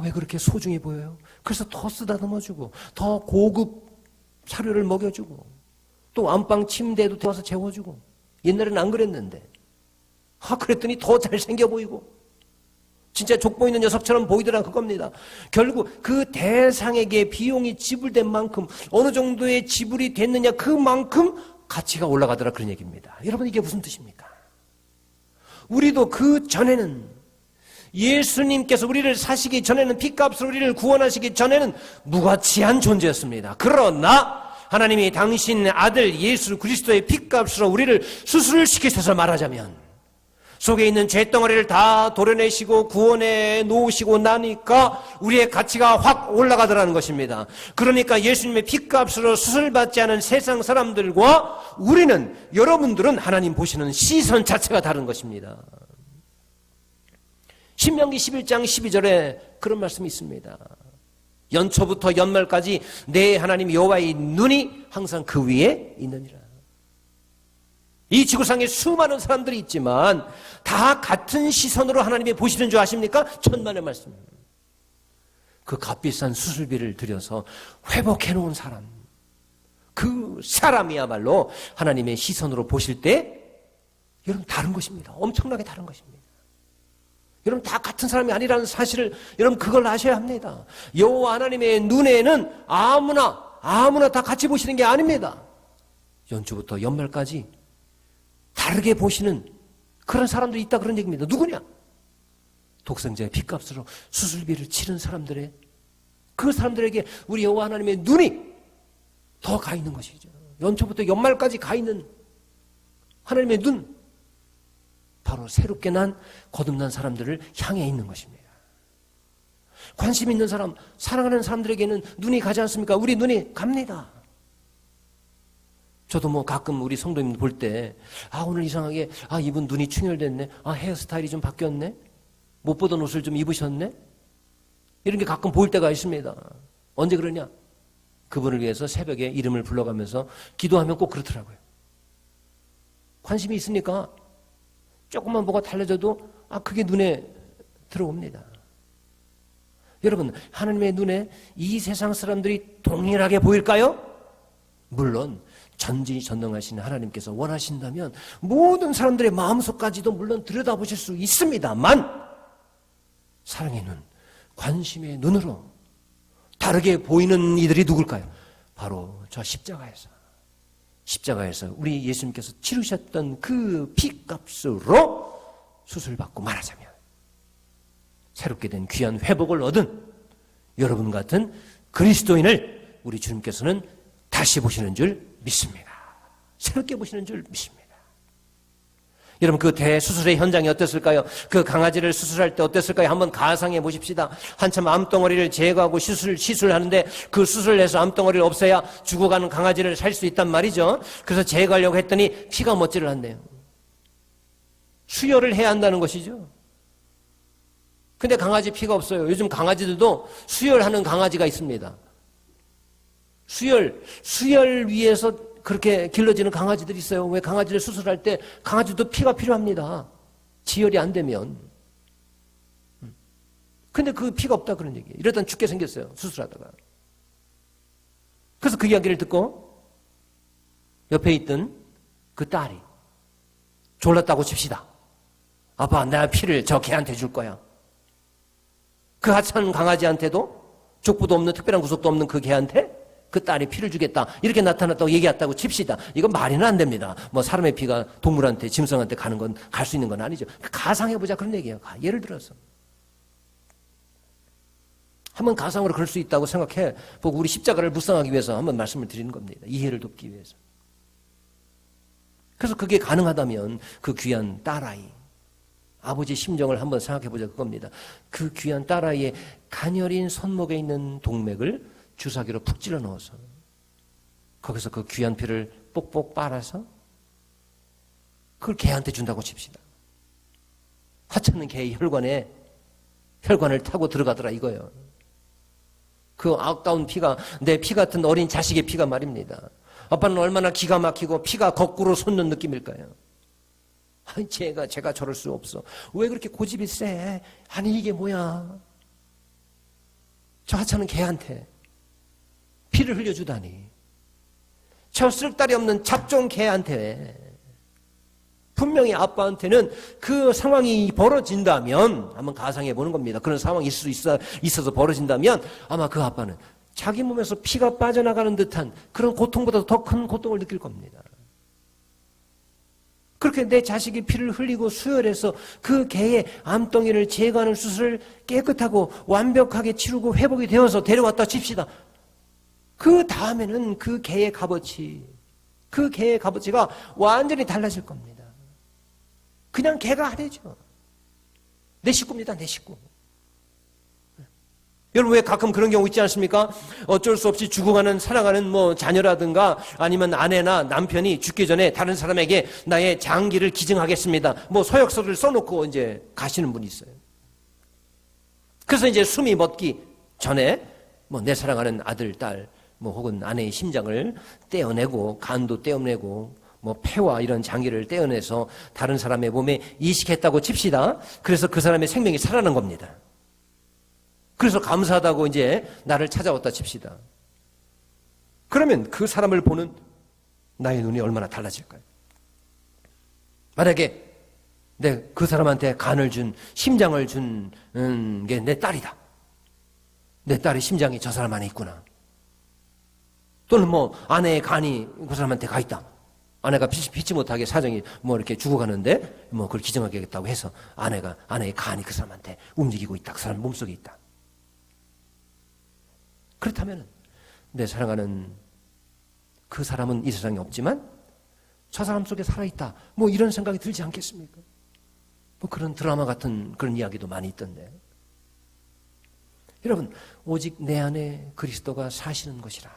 왜 그렇게 소중해 보여요? 그래서 더 쓰다듬어주고 더 고급 사료를 먹여주고 또 안방 침대에도 데워서 재워주고, 옛날에는 안 그랬는데 그랬더니 더 잘생겨 보이고 진짜 족보 있는 녀석처럼 보이더라 그겁니다. 결국 그 대상에게 비용이 지불된 만큼, 어느 정도의 지불이 됐느냐 그만큼 가치가 올라가더라 그런 얘기입니다. 여러분, 이게 무슨 뜻입니까? 우리도 그 전에는, 예수님께서 우리를 사시기 전에는, 핏값으로 우리를 구원하시기 전에는 무가치한 존재였습니다. 그러나 하나님이 당신 아들 예수 그리스도의 핏값으로 우리를 수술시키셔서 말하자면 속에 있는 죄덩어리를 다 도려내시고 구원해 놓으시고 나니까 우리의 가치가 확 올라가더라는 것입니다. 그러니까 예수님의 핏값으로 수술받지 않은 세상 사람들과 우리는, 여러분들은 하나님 보시는 시선 자체가 다른 것입니다. 신명기 11장 12절에 그런 말씀이 있습니다. 연초부터 연말까지 내 하나님 여호와의 눈이 항상 그 위에 있느니라. 이 지구상에 수많은 사람들이 있지만 다 같은 시선으로 하나님이 보시는 줄 아십니까? 천만의 말씀. 그 값비싼 수술비를 들여서 회복해 놓은 사람, 그 사람이야말로 하나님의 시선으로 보실 때 여러분 다른 것입니다. 엄청나게 다른 것입니다. 여러분 다 같은 사람이 아니라는 사실을 여러분 그걸 아셔야 합니다. 여호와 하나님의 눈에는 아무나 다 같이 보시는 게 아닙니다. 연초부터 연말까지 다르게 보시는 그런 사람들이 있다, 그런 얘기입니다. 누구냐? 독생자의 핏값으로 수술비를 치른 사람들의, 그 사람들에게 우리 여호와 하나님의 눈이 더 가 있는 것이죠. 연초부터 연말까지 가 있는 하나님의 눈, 바로 새롭게 난 거듭난 사람들을 향해 있는 것입니다. 관심 있는 사람, 사랑하는 사람들에게는 눈이 가지 않습니까? 우리 눈이 갑니다. 저도 가끔 우리 성도님들 볼 때, 오늘 이상하게, 이분 눈이 충혈됐네. 헤어스타일이 좀 바뀌었네. 못 보던 옷을 좀 입으셨네. 이런 게 가끔 보일 때가 있습니다. 언제 그러냐? 그분을 위해서 새벽에 이름을 불러가면서 기도하면 꼭 그렇더라고요. 관심이 있으니까 조금만 뭐가 달라져도 그게 눈에 들어옵니다. 여러분, 하나님의 눈에 이 세상 사람들이 동일하게 보일까요? 물론 전지전능하신 하나님께서 원하신다면 모든 사람들의 마음속까지도 물론 들여다보실 수 있습니다만, 사랑의 눈, 관심의 눈으로 다르게 보이는 이들이 누굴까요? 바로 저 십자가에서 우리 예수님께서 치르셨던 그 피값으로 수술받고 말하자면 새롭게 된 귀한 회복을 얻은 여러분 같은 그리스도인을 우리 주님께서는 다시 보시는 줄 믿습니다. 새롭게 보시는 줄 믿습니다. 여러분, 그 대수술의 현장이 어땠을까요? 그 강아지를 수술할 때 어땠을까요? 한번 가상해 보십시다. 한참 암덩어리를 제거하고 시술하는데 그 수술을 해서 암덩어리를 없애야 죽어가는 강아지를 살 수 있단 말이죠. 그래서 제거하려고 했더니 피가 멎지를 않네요. 수혈을 해야 한다는 것이죠. 근데 강아지 피가 없어요. 요즘 강아지들도 수혈하는 강아지가 있습니다. 수혈 위해서 그렇게 길러지는 강아지들이 있어요. 왜? 강아지를 수술할 때 강아지도 피가 필요합니다. 지혈이 안 되면. 근데 그 피가 없다 그런 얘기예요. 이러다 죽게 생겼어요. 수술하다가. 그래서 그 이야기를 듣고 옆에 있던 그 딸이 졸랐다고 칩시다. 아빠, 내가 피를 저 개한테 줄 거야. 그 하찮은 강아지한테도 족부도 없는 특별한 구속도 없는 그 개한테 그 딸이 피를 주겠다, 이렇게 나타났다고 얘기했다고 칩시다. 이건 말이는 안 됩니다. 사람의 피가 동물한테, 짐승한테 가는 건, 갈 수 있는 건 아니죠. 가상해보자 그런 얘기예요. 예를 들어서 한번 가상으로 그럴 수 있다고 생각해 보고 우리 십자가를 묵상하기 위해서 한번 말씀을 드리는 겁니다. 이해를 돕기 위해서. 그래서 그게 가능하다면 그 귀한 딸아이, 아버지의 심정을 한번 생각해보자 그겁니다. 그 귀한 딸아이의 가녀린 손목에 있는 동맥을 주사기로 푹 찔러 넣어서 거기서 그 귀한 피를 뽁뽁 빨아서 그걸 개한테 준다고 칩시다. 하찮은 개의 혈관을 타고 들어가더라 이거예요. 그 아까운 피가 내 피 같은 어린 자식의 피가 말입니다. 아빠는 얼마나 기가 막히고 피가 거꾸로 솟는 느낌일까요? 제가 저럴 수 없어. 왜 그렇게 고집이 세? 아니 이게 뭐야? 저 하찮은 개한테 피를 흘려주다니. 저 쓸데리 없는 잡종 개한테. 분명히 아빠한테는 그 상황이 벌어진다면, 한번 가상해 보는 겁니다. 그런 상황이 있어서 벌어진다면 아마 그 아빠는 자기 몸에서 피가 빠져나가는 듯한 그런 고통보다 더 큰 고통을 느낄 겁니다. 그렇게 내 자식이 피를 흘리고 수혈해서 그 개의 암덩이를 제거하는 수술을 깨끗하고 완벽하게 치르고 회복이 되어서 데려왔다 칩시다. 그 다음에는 그 개의 값어치가 완전히 달라질 겁니다. 그냥 걔가 하래죠. 내 식구입니다, 내 식구. 여러분 왜 가끔 그런 경우 있지 않습니까? 어쩔 수 없이 죽어가는 사랑하는 자녀라든가 아니면 아내나 남편이 죽기 전에 다른 사람에게 나의 장기를 기증하겠습니다. 서약서를 써놓고 이제 가시는 분이 있어요. 그래서 이제 숨이 멎기 전에 내 사랑하는 아들, 딸, 혹은 아내의 심장을 떼어내고 간도 떼어내고 폐와 이런 장기를 떼어내서 다른 사람의 몸에 이식했다고 칩시다. 그래서 그 사람의 생명이 살아난 겁니다. 그래서 감사하다고 이제 나를 찾아왔다 칩시다. 그러면 그 사람을 보는 나의 눈이 얼마나 달라질까요? 만약에 그 사람한테 간을 준, 심장을 준 게 내 딸이다. 내 딸의 심장이 저 사람 안에 있구나. 또는 아내의 간이 그 사람한테 가 있다. 아내가 피치 못하게 사정이 이렇게 죽어가는데 그걸 기증하겠다고 해서 아내의 간이 그 사람한테 움직이고 있다. 그 사람 몸속에 있다. 그렇다면 내 사랑하는 그 사람은 이 세상에 없지만 저 사람 속에 살아있다. 이런 생각이 들지 않겠습니까? 그런 드라마 같은 그런 이야기도 많이 있던데. 여러분, 오직 내 안에 그리스도가 사시는 것이라.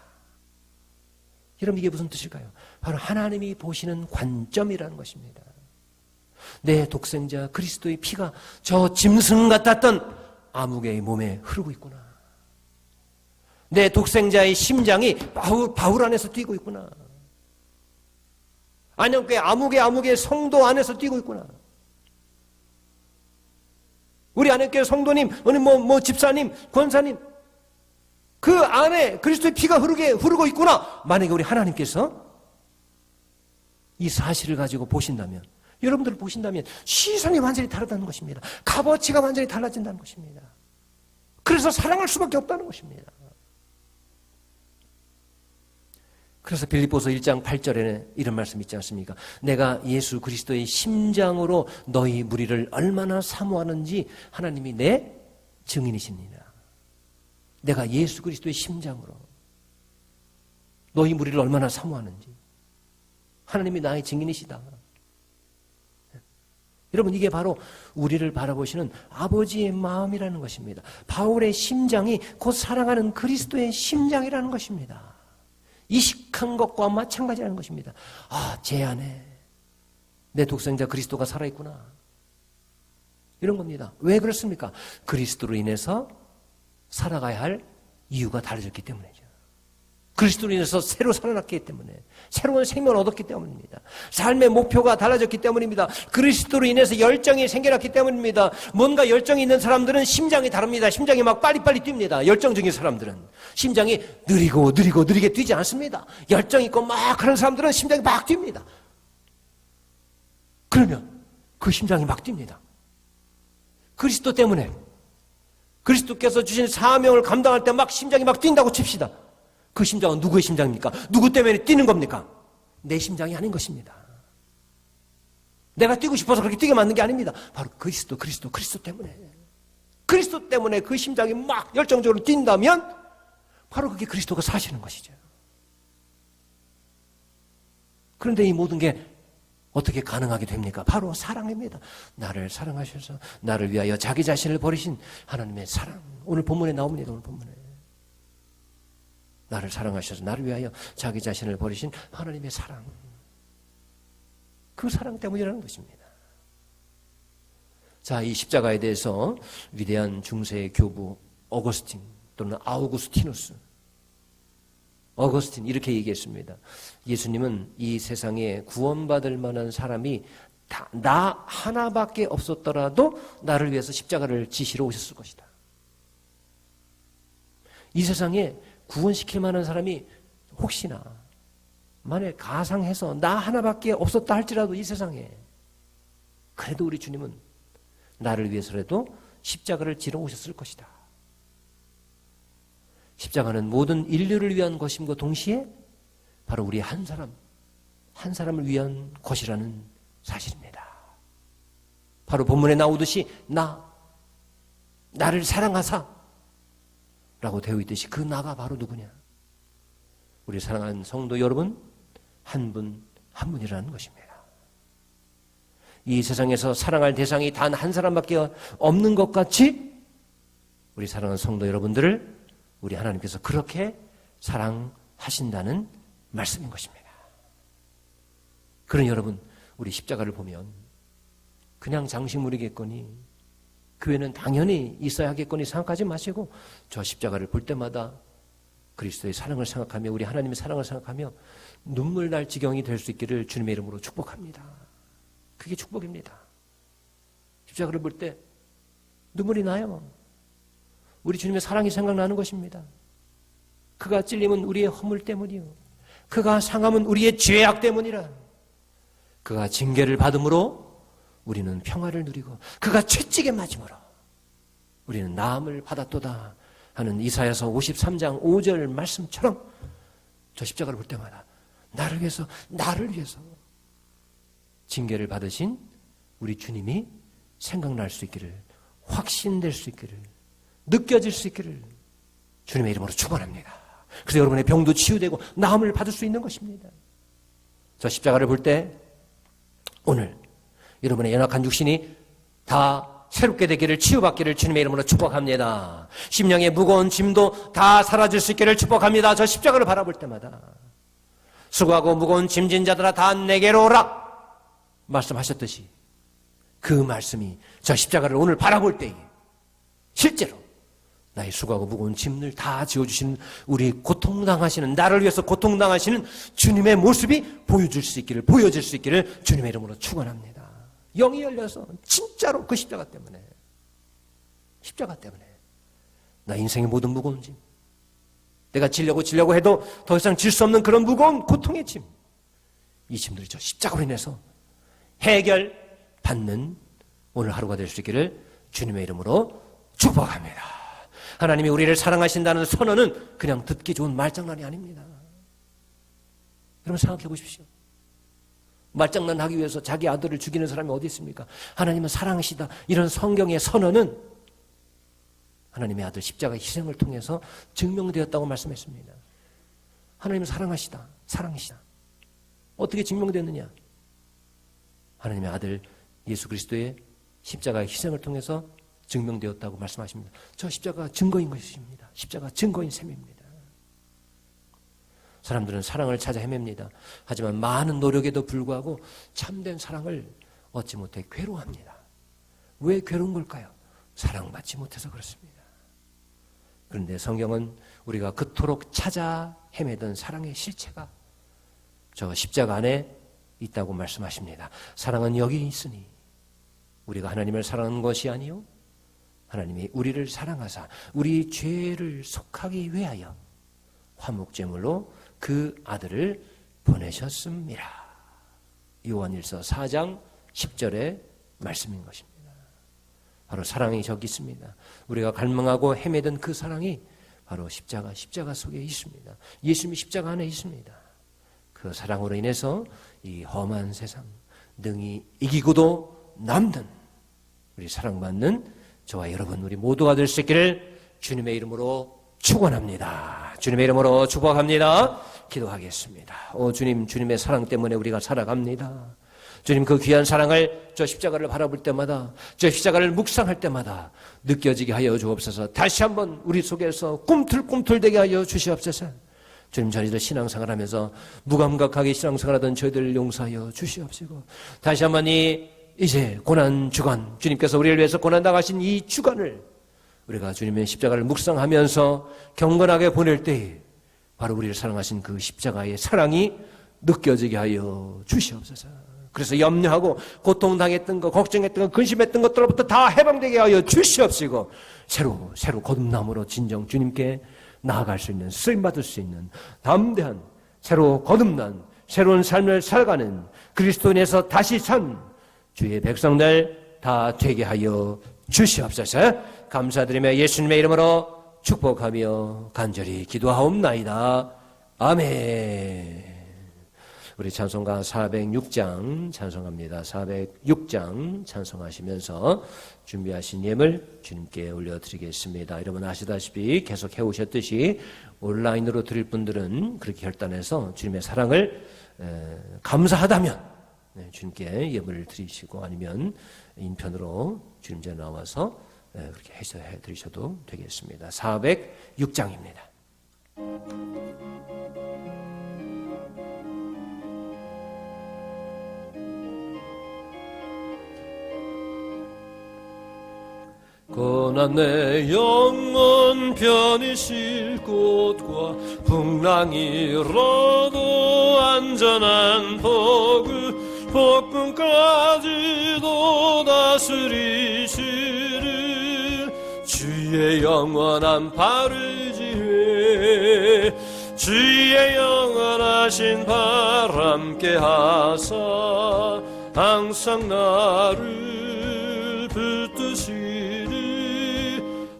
여러분, 이게 무슨 뜻일까요? 바로 하나님이 보시는 관점이라는 것입니다. 내 독생자 그리스도의 피가 저 짐승 같았던 아무개의 몸에 흐르고 있구나. 내 독생자의 심장이 바울 안에서 뛰고 있구나. 아니면 그 아무개 성도 안에서 뛰고 있구나. 우리 안에 성도님, 집사님, 권사님, 그 안에 그리스도의 피가 흐르고 있구나. 만약에 우리 하나님께서 이 사실을 가지고 보신다면, 여러분들을 보신다면 시선이 완전히 다르다는 것입니다. 값어치가 완전히 달라진다는 것입니다. 그래서 사랑할 수밖에 없다는 것입니다. 그래서 빌립보서 1장 8절에는 이런 말씀 있지 않습니까? 내가 예수 그리스도의 심장으로 너희 무리를 얼마나 사모하는지 하나님이 내 증인이십니다. 내가 예수 그리스도의 심장으로 너희 무리를 얼마나 사모하는지 하나님이 나의 증인이시다. 여러분, 이게 바로 우리를 바라보시는 아버지의 마음이라는 것입니다. 바울의 심장이 곧 사랑하는 그리스도의 심장이라는 것입니다. 이식한 것과 마찬가지라는 것입니다. 제 안에 내 독생자 그리스도가 살아있구나. 이런 겁니다. 왜 그렇습니까? 그리스도로 인해서 살아가야 할 이유가 달라졌기 때문이죠. 그리스도로 인해서 새로 살아났기 때문에, 새로운 생명을 얻었기 때문입니다. 삶의 목표가 달라졌기 때문입니다. 그리스도로 인해서 열정이 생겨났기 때문입니다. 뭔가 열정이 있는 사람들은 심장이 다릅니다. 심장이 막 빨리빨리 뜁니다. 열정적인 사람들은 심장이 느리게 뛰지 않습니다. 열정 있고 막 하는 사람들은 심장이 막 뜁니다. 그러면 그 심장이 막 뜁니다. 그리스도 때문에, 그리스도께서 주신 사명을 감당할 때 막 심장이 막 뛴다고 칩시다. 그 심장은 누구의 심장입니까? 누구 때문에 뛰는 겁니까? 내 심장이 아닌 것입니다. 내가 뛰고 싶어서 그렇게 뛰게 만든 게 아닙니다. 바로 그리스도 때문에. 그리스도 때문에 그 심장이 막 열정적으로 뛴다면 바로 그게 그리스도가 사시는 것이죠. 그런데 이 모든 게 어떻게 가능하게 됩니까? 바로 사랑입니다. 나를 사랑하셔서 나를 위하여 자기 자신을 버리신 하나님의 사랑. 오늘 본문에 나옵니다. 오늘 본문에. 나를 사랑하셔서 나를 위하여 자기 자신을 버리신 하나님의 사랑. 그 사랑 때문이라는 것입니다. 자, 이 십자가에 대해서 위대한 중세의 교부 어거스틴 또는 아우구스티누스, 어거스틴 이렇게 얘기했습니다. 예수님은 이 세상에 구원받을 만한 사람이 나 하나밖에 없었더라도 나를 위해서 십자가를 지시러 오셨을 것이다. 이 세상에 구원시킬 만한 사람이 혹시나 만약 가상해서 나 하나밖에 없었다 할지라도 이 세상에, 그래도 우리 주님은 나를 위해서라도 십자가를 지러 오셨을 것이다. 십자가는 모든 인류를 위한 것임과 동시에 바로 우리 한 사람을 위한 것이라는 사실입니다. 바로 본문에 나오듯이 나를 사랑하사 라고 되어 있듯이 그 나가 바로 누구냐? 우리 사랑하는 성도 여러분, 한 분 한 분이라는 것입니다. 이 세상에서 사랑할 대상이 단 한 사람밖에 없는 것 같이 우리 사랑하는 성도 여러분들을 우리 하나님께서 그렇게 사랑하신다는 말씀인 것입니다. 그런 여러분, 우리 십자가를 보면 그냥 장식물이겠거니 교회는 당연히 있어야 하겠거니 생각하지 마시고 저 십자가를 볼 때마다 그리스도의 사랑을 생각하며 우리 하나님의 사랑을 생각하며 눈물 날 지경이 될 수 있기를 주님의 이름으로 축복합니다. 그게 축복입니다. 십자가를 볼 때 눈물이 나요. 우리 주님의 사랑이 생각나는 것입니다. 그가 찔림은 우리의 허물 때문이요, 그가 상함은 우리의 죄악 때문이라. 그가 징계를 받음으로 우리는 평화를 누리고 그가 채찍에 맞음으로 우리는 나음을 받았도다 하는 이사야서 53장 5절 말씀처럼 저 십자가를 볼 때마다 나를 위해서 징계를 받으신 우리 주님이 생각날 수 있기를, 확신될 수 있기를, 느껴질 수 있기를 주님의 이름으로 축원합니다. 그래서 여러분의 병도 치유되고 나음을 받을 수 있는 것입니다. 저 십자가를 볼 때 오늘 여러분의 연약한 육신이 다 새롭게 되기를, 치유받기를 주님의 이름으로 축복합니다. 심령의 무거운 짐도 다 사라질 수 있기를 축복합니다. 저 십자가를 바라볼 때마다 수고하고 무거운 짐진 자들아 다 내게로 오라 말씀하셨듯이 그 말씀이 저 십자가를 오늘 바라볼 때에 실제로 나의 수고하고 무거운 짐을 다 지어주시는 우리 고통당하시는, 나를 위해서 고통당하시는 주님의 모습이 보여질 수 있기를 주님의 이름으로 축원합니다. 영이 열려서 진짜로 그 십자가 때문에 나 인생의 모든 무거운 짐, 내가 지려고 해도 더 이상 질 수 없는 그런 무거운 고통의 짐, 이 짐들이 저 십자가로 인해서 해결받는 오늘 하루가 될 수 있기를 주님의 이름으로 축복합니다. 하나님이 우리를 사랑하신다는 선언은 그냥 듣기 좋은 말장난이 아닙니다. 여러분 생각해 보십시오. 말장난 하기 위해서 자기 아들을 죽이는 사람이 어디 있습니까? 하나님은 사랑하시다, 이런 성경의 선언은 하나님의 아들 십자가 희생을 통해서 증명되었다고 말씀했습니다. 하나님은 사랑하시다. 어떻게 증명됐느냐? 하나님의 아들 예수 그리스도의 십자가의 희생을 통해서 증명되었다고 말씀하십니다. 저 십자가가 증거인 것입니다. 십자가가 증거인 셈입니다. 사람들은 사랑을 찾아 헤맵니다. 하지만 많은 노력에도 불구하고 참된 사랑을 얻지 못해 괴로워합니다. 왜 괴로운 걸까요? 사랑받지 못해서 그렇습니다. 그런데 성경은 우리가 그토록 찾아 헤매던 사랑의 실체가 저 십자가 안에 있다고 말씀하십니다. 사랑은 여기 있으니 우리가 하나님을 사랑하는 것이 아니요 하나님이 우리를 사랑하사 우리 죄를 속하기 위하여 화목제물로 그 아들을 보내셨습니다. 요한일서 4장 10절의 말씀인 것입니다. 바로 사랑이 저기 있습니다. 우리가 갈망하고 헤매던 그 사랑이 바로 십자가 속에 있습니다. 예수님이 십자가 안에 있습니다. 그 사랑으로 인해서 이 험한 세상 능히 이기고도 남는 우리 사랑받는 저와 여러분 우리 모두가 될 수 있기를 주님의 이름으로 축원합니다. 주님의 이름으로 축복합니다. 기도하겠습니다. 오 주님, 주님의 사랑 때문에 우리가 살아갑니다. 주님, 그 귀한 사랑을 저 십자가를 바라볼 때마다, 저 십자가를 묵상할 때마다 느껴지게 하여 주옵소서. 다시 한번 우리 속에서 꿈틀꿈틀대게 하여 주시옵소서. 주님, 저희들 신앙생활 하면서 무감각하게 신앙생활하던 저희들을 용서하여 주시옵시고, 다시 한번 이제 고난 주간, 주님께서 우리를 위해서 고난 당하신 이 주간을 우리가 주님의 십자가를 묵상하면서 경건하게 보낼 때에 바로 우리를 사랑하신 그 십자가의 사랑이 느껴지게 하여 주시옵소서. 그래서 염려하고 고통당했던 것, 걱정했던 것, 근심했던 것들로부터 다 해방되게 하여 주시옵시고, 새로 거듭남으로 진정 주님께 나아갈 수 있는, 쓰임받을 수 있는 담대한 새로 거듭난 새로운 삶을 살아가는 그리스도인에서 다시 산 주의 백성들 다 되게 하여 주시옵소서. 감사드리며 예수님의 이름으로 축복하며 간절히 기도하옵나이다. 아멘. 우리 찬송가 406장 찬송합니다. 406장 찬송하시면서 준비하신 예물 주님께 올려드리겠습니다. 여러분 아시다시피 계속 해오셨듯이 온라인으로 드릴 분들은 그렇게 결단해서 주님의 사랑을 감사하다면 주님께 예물을 드리시고 아니면 인편으로 주님께 나와서 그렇게 해 드리셔도 되겠습니다. 406장입니다. 고난 내 영혼 편히 쉴 곳과 풍랑이 일어도 안전한 폭군까지도 다스리시를 주의 영원한 발을 지혜 주의 영원하신 발 함께 하사 항상 나를 붙드시리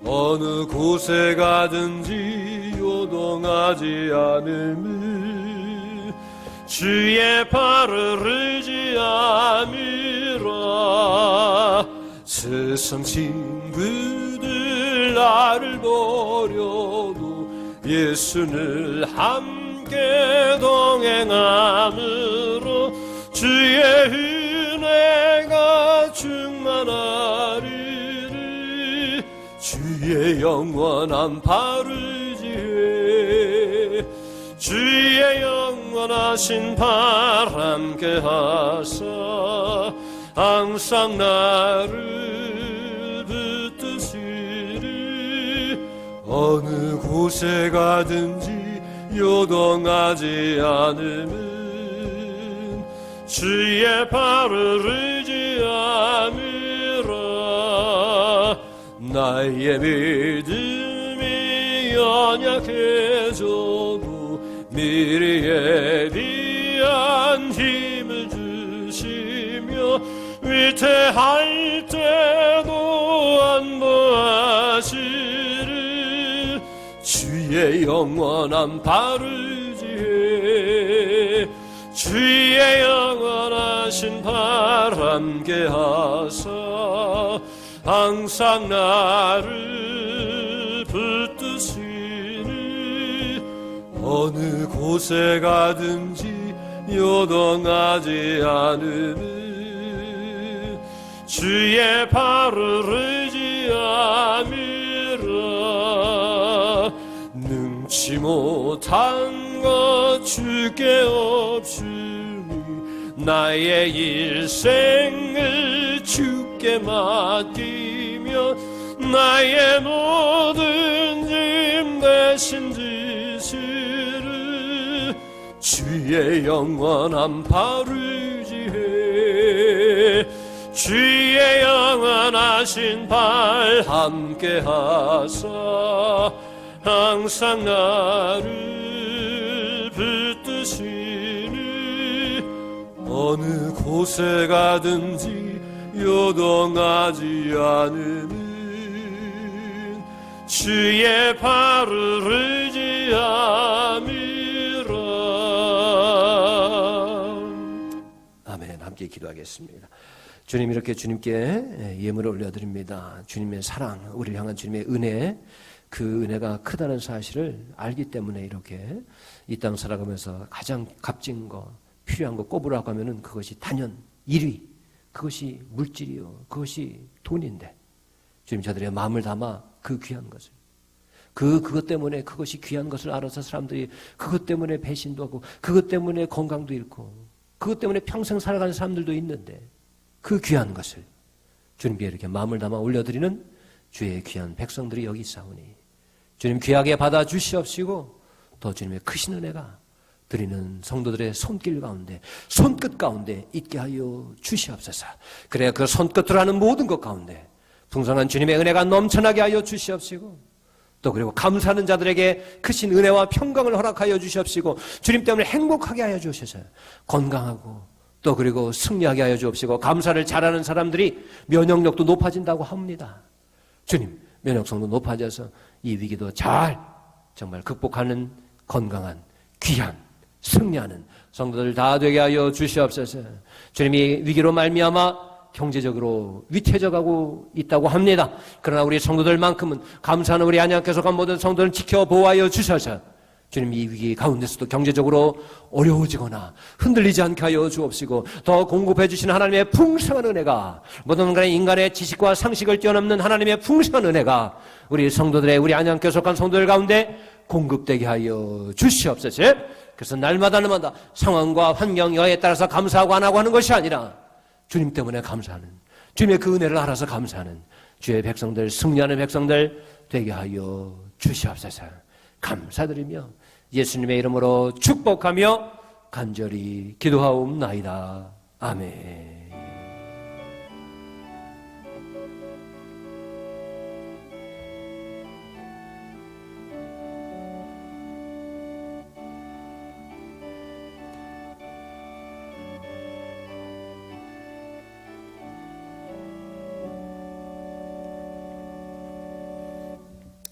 어느 곳에 가든지 요동하지 않음을 주의 발을 의지함이라 세상 친구들 나를 버려도 예수를 함께 동행함으로 주의 은혜가 충만하리니 주의 영원한 발을 지혜 주의 영원하신 발 함께 하사 항상 나를 붙드시리 어느 곳에 가든지 요동하지 않음은 주의 발을 의지함이라 나의 믿음이 연약해져도 미래에 대한 힘을 주시며 위태할 때도 안보하시리 주의 영원한 발을 지혜 주의 영원하신 발 함께 하사 항상 나를 붙드시니 어느 곳에 가든지 요동하지 않음은 주의 발을 의지함이라 능치 못한 것 주께 없으니 나의 일생을 주께 맡기며 나의 모든 짐 대신 지시를 주의 영원한 발을 지혜 주의 영원하신 발 함께 하사 항상 나를 붙드시니 어느 곳에 가든지 요동하지 않으면 주의 발을 의지함이라. 아멘. 함께 기도하겠습니다. 주님, 이렇게 주님께 예물을 올려드립니다. 주님의 사랑, 우리를 향한 주님의 은혜, 그 은혜가 크다는 사실을 알기 때문에 이렇게 이 땅 살아가면서 가장 값진 거, 필요한 거 꼽으라고 하면은 그것이 단연 1위, 그것이 물질이요, 그것이 돈인데 주님, 저들의 마음을 담아 그 귀한 것을, 그것 때문에 그것이 귀한 것을 알아서 사람들이 그것 때문에 배신도 하고 그것 때문에 건강도 잃고 그것 때문에 평생 살아가는 사람들도 있는데 그 귀한 것을 주님께 이렇게 마음을 담아 올려드리는 주의 귀한 백성들이 여기 있사오니 주님 귀하게 받아 주시옵시고 또 주님의 크신 은혜가 드리는 성도들의 손길 가운데, 손끝 가운데 있게 하여 주시옵소서. 그래야 그 손끝으로 하는 모든 것 가운데 풍성한 주님의 은혜가 넘쳐나게 하여 주시옵시고 또 그리고 감사하는 자들에게 크신 은혜와 평강을 허락하여 주시옵시고 주님 때문에 행복하게 하여 주셔서 건강하고 또 그리고 승리하게 하여 주옵시고 감사를 잘하는 사람들이 면역력도 높아진다고 합니다. 주님, 면역성도 높아져서 이 위기도 잘 정말 극복하는 건강한 귀한 승리하는 성도들 다 되게 하여 주시옵소서. 주님이 위기로 말미암아 경제적으로 위태해져가고 있다고 합니다. 그러나 우리 성도들만큼은 감사하는 우리 안양교회가 모든 성도들을 지켜 보호하여 주셔서 주님 이 위기 가운데서도 경제적으로 어려워지거나 흔들리지 않게 하여 주옵시고 더 공급해 주시는 하나님의 풍성한 은혜가 모든 인간의 지식과 상식을 뛰어넘는 하나님의 풍성한 은혜가 우리 성도들의 우리 안양교회 속한 성도들 가운데 공급되게 하여 주시옵소서. 그래서 날마다 상황과 환경 여하에 따라서 감사하고 안 하고 하는 것이 아니라 주님 때문에 감사하는, 주님의 그 은혜를 알아서 감사하는 주의 백성들, 승리하는 백성들 되게 하여 주시옵소서. 감사드리며 예수님의 이름으로 축복하며 간절히 기도하옵나이다. 아멘.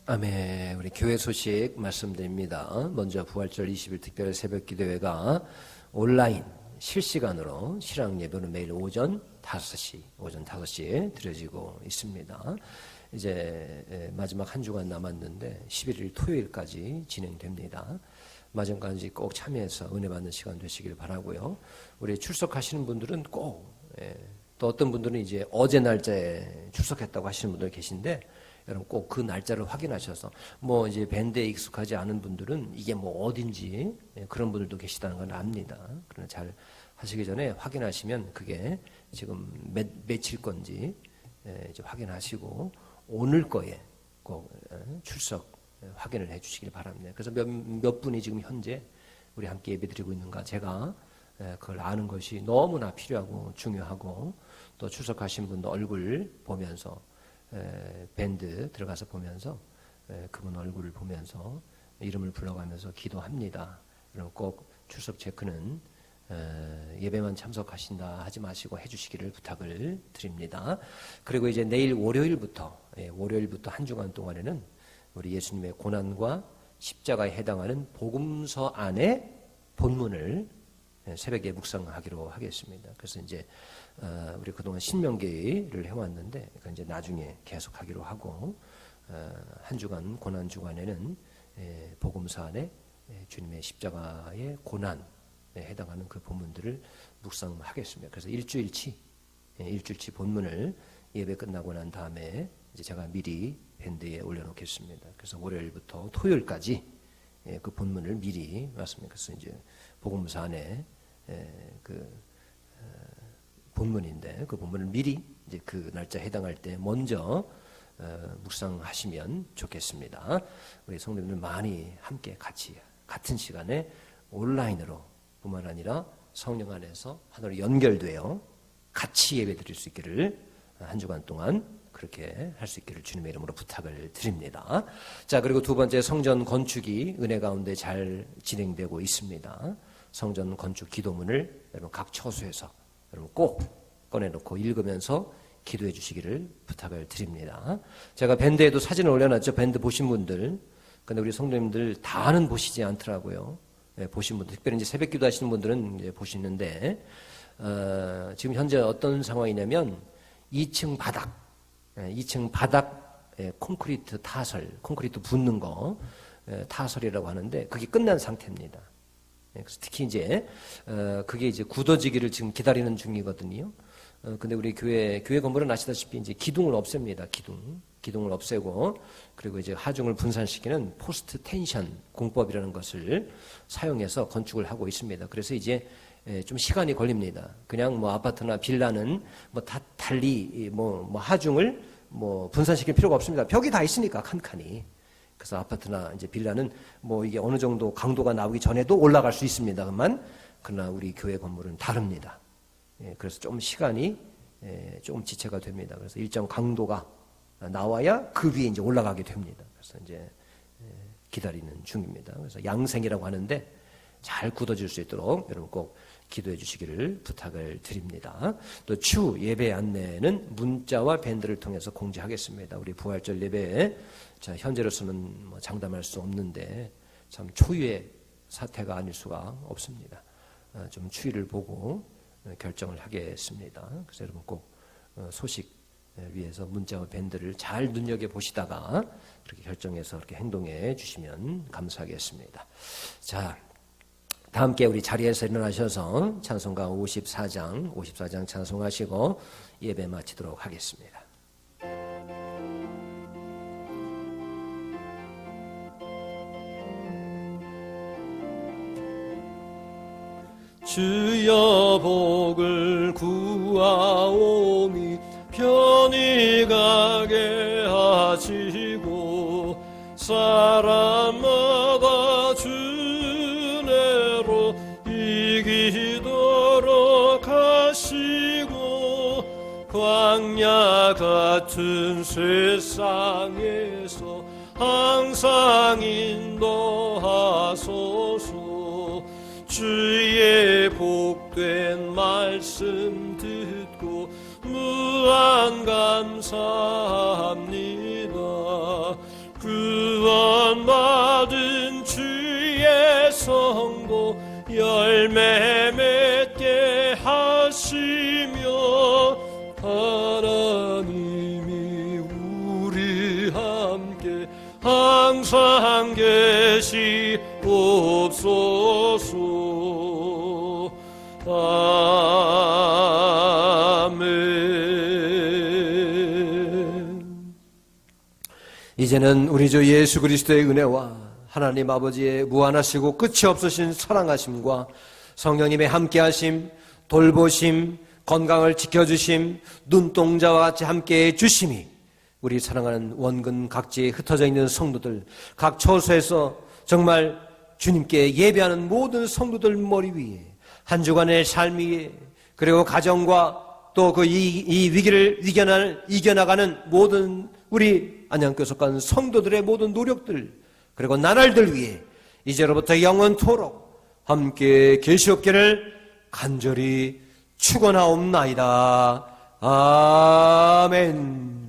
아멘. 우리 교회 소식 말씀드립니다. 먼저 부활절 20일 특별 새벽 기도회가 온라인 실시간으로 실황 예배는 매일 오전 5시에 드려지고 있습니다. 이제 마지막 한 주간 남았는데 11일 토요일까지 진행됩니다. 마지막까지 꼭 참여해서 은혜 받는 시간 되시길 바라고요. 우리 출석하시는 분들은 꼭, 또 어떤 분들은 이제 어제 날짜에 출석했다고 하시는 분들 계신데 여러분 꼭 그 날짜를 확인하셔서 뭐 이제 밴드에 익숙하지 않은 분들은 이게 뭐 어딘지 그런 분들도 계시다는 건 압니다. 그러나 잘 하시기 전에 확인하시면 그게 지금 며칠 건지 이제 확인하시고 오늘 거에 꼭 출석 확인을 해주시길 바랍니다. 그래서 몇 분이 지금 현재 우리 함께 예배드리고 있는가 제가 그걸 아는 것이 너무나 필요하고 중요하고 또 출석하신 분도 얼굴 보면서 밴드 들어가서 보면서 그분 얼굴을 보면서 이름을 불러가면서 기도합니다. 그럼 꼭 출석 체크는 예배만 참석하신다 하지 마시고 해주시기를 부탁을 드립니다. 그리고 이제 내일 월요일부터 한 주간 동안에는 우리 예수님의 고난과 십자가에 해당하는 복음서 안에 본문을 새벽에 묵상하기로 하겠습니다. 그래서 이제 우리 그동안 신명기를 해왔는데 그 이제 나중에 계속하기로 하고 한 주간 고난 주간에는 복음서 안에 주님의 십자가의 고난에 해당하는 그 본문들을 묵상하겠습니다. 그래서 일주일치 본문을 예배 끝나고 난 다음에 이제 제가 미리 밴드에 올려놓겠습니다. 그래서 월요일부터 토요일까지 그 본문을 미리 왔습니다. 그래서 이제 복음서 안에 그 본문인데 그 본문을 미리 이제 그 날짜 해당할 때 먼저 묵상하시면 좋겠습니다. 우리 성도님들 많이 함께 같은 시간에 온라인으로 뿐만 아니라 성령 안에서 하나로 연결되어 같이 예배드릴 수 있기를 한 주간 동안 그렇게 할 수 있기를 주님의 이름으로 부탁을 드립니다. 자, 그리고 두 번째 성전 건축이 은혜 가운데 잘 진행되고 있습니다. 성전 건축 기도문을 여러분 각 처소에서 여러분 꼭 꺼내놓고 읽으면서 기도해 주시기를 부탁을 드립니다. 제가 밴드에도 사진을 올려놨죠. 밴드 보신 분들. 근데 우리 성도님들 다는 보시지 않더라고요. 보신 분들, 특별히 이제 새벽 기도 하시는 분들은 이제 보시는데, 지금 현재 어떤 상황이냐면 2층 바닥 콘크리트 타설, 콘크리트 붓는 거 타설이라고 하는데 그게 끝난 상태입니다. 그래서 특히 이제 그게 이제 굳어지기를 지금 기다리는 중이거든요. 근데 우리 교회 건물은 아시다시피 이제 기둥을 없앱니다. 기둥을 없애고 그리고 이제 하중을 분산시키는 포스트 텐션 공법이라는 것을 사용해서 건축을 하고 있습니다. 그래서 이제 좀 시간이 걸립니다. 그냥 뭐 아파트나 빌라는 뭐 다 달리 뭐 하중을 뭐 분산시킬 필요가 없습니다. 벽이 다 있으니까 칸칸이. 그래서 아파트나 이제 빌라는 뭐 이게 어느 정도 강도가 나오기 전에도 올라갈 수 있습니다만 그러나 우리 교회 건물은 다릅니다. 그래서 좀 시간이 조금 지체가 됩니다. 그래서 일정 강도가 나와야 그 위에 이제 올라가게 됩니다. 그래서 이제 기다리는 중입니다. 그래서 양생이라고 하는데 잘 굳어질 수 있도록 여러분 꼭 기도해 주시기를 부탁을 드립니다. 또 추 예배 안내는 문자와 밴드를 통해서 공지하겠습니다. 우리 부활절 예배에 현재로서는 뭐 장담할 수 없는데 참 초유의 사태가 아닐 수가 없습니다. 좀 추이를 보고 결정을 하겠습니다. 그래서 여러분 꼭 소식 위해서 문자와 밴드를 잘 눈여겨보시다가 그렇게 결정해서 그렇게 행동해 주시면 감사하겠습니다. 자, 다 함께 우리 자리에서 일어나셔서 찬송가 54장 찬송하시고 예배 마치도록 하겠습니다. 주여 복을 구하오니 편히 가게 하시고 사람마다 주내로 이기도록 하시고 광야 같은 세상에서 항상 인도하소서. 주의 복된 말씀 듣고 무한 감사합니다. 구원받은 주의 성도 열매 맺게 하시며 하나님이 우리 함께 항상 계시옵소서. 아멘. 이제는 우리 주 예수 그리스도의 은혜와 하나님 아버지의 무한하시고 끝이 없으신 사랑하심과 성령님의 함께하심, 돌보심, 건강을 지켜주심, 눈동자와 같이 함께해 주심이 우리 사랑하는 원근 각지에 흩어져 있는 성도들, 각 처소에서 정말 주님께 예배하는 모든 성도들 머리 위에 한 주간의 삶 위에 그리고 가정과 또 그 이 위기를 이겨나가는 모든 우리 안양교섭관 성도들의 모든 노력들 그리고 나날들 위해 이제로부터 영원토록 함께 계시옵기를 간절히 축원하옵나이다. 아멘.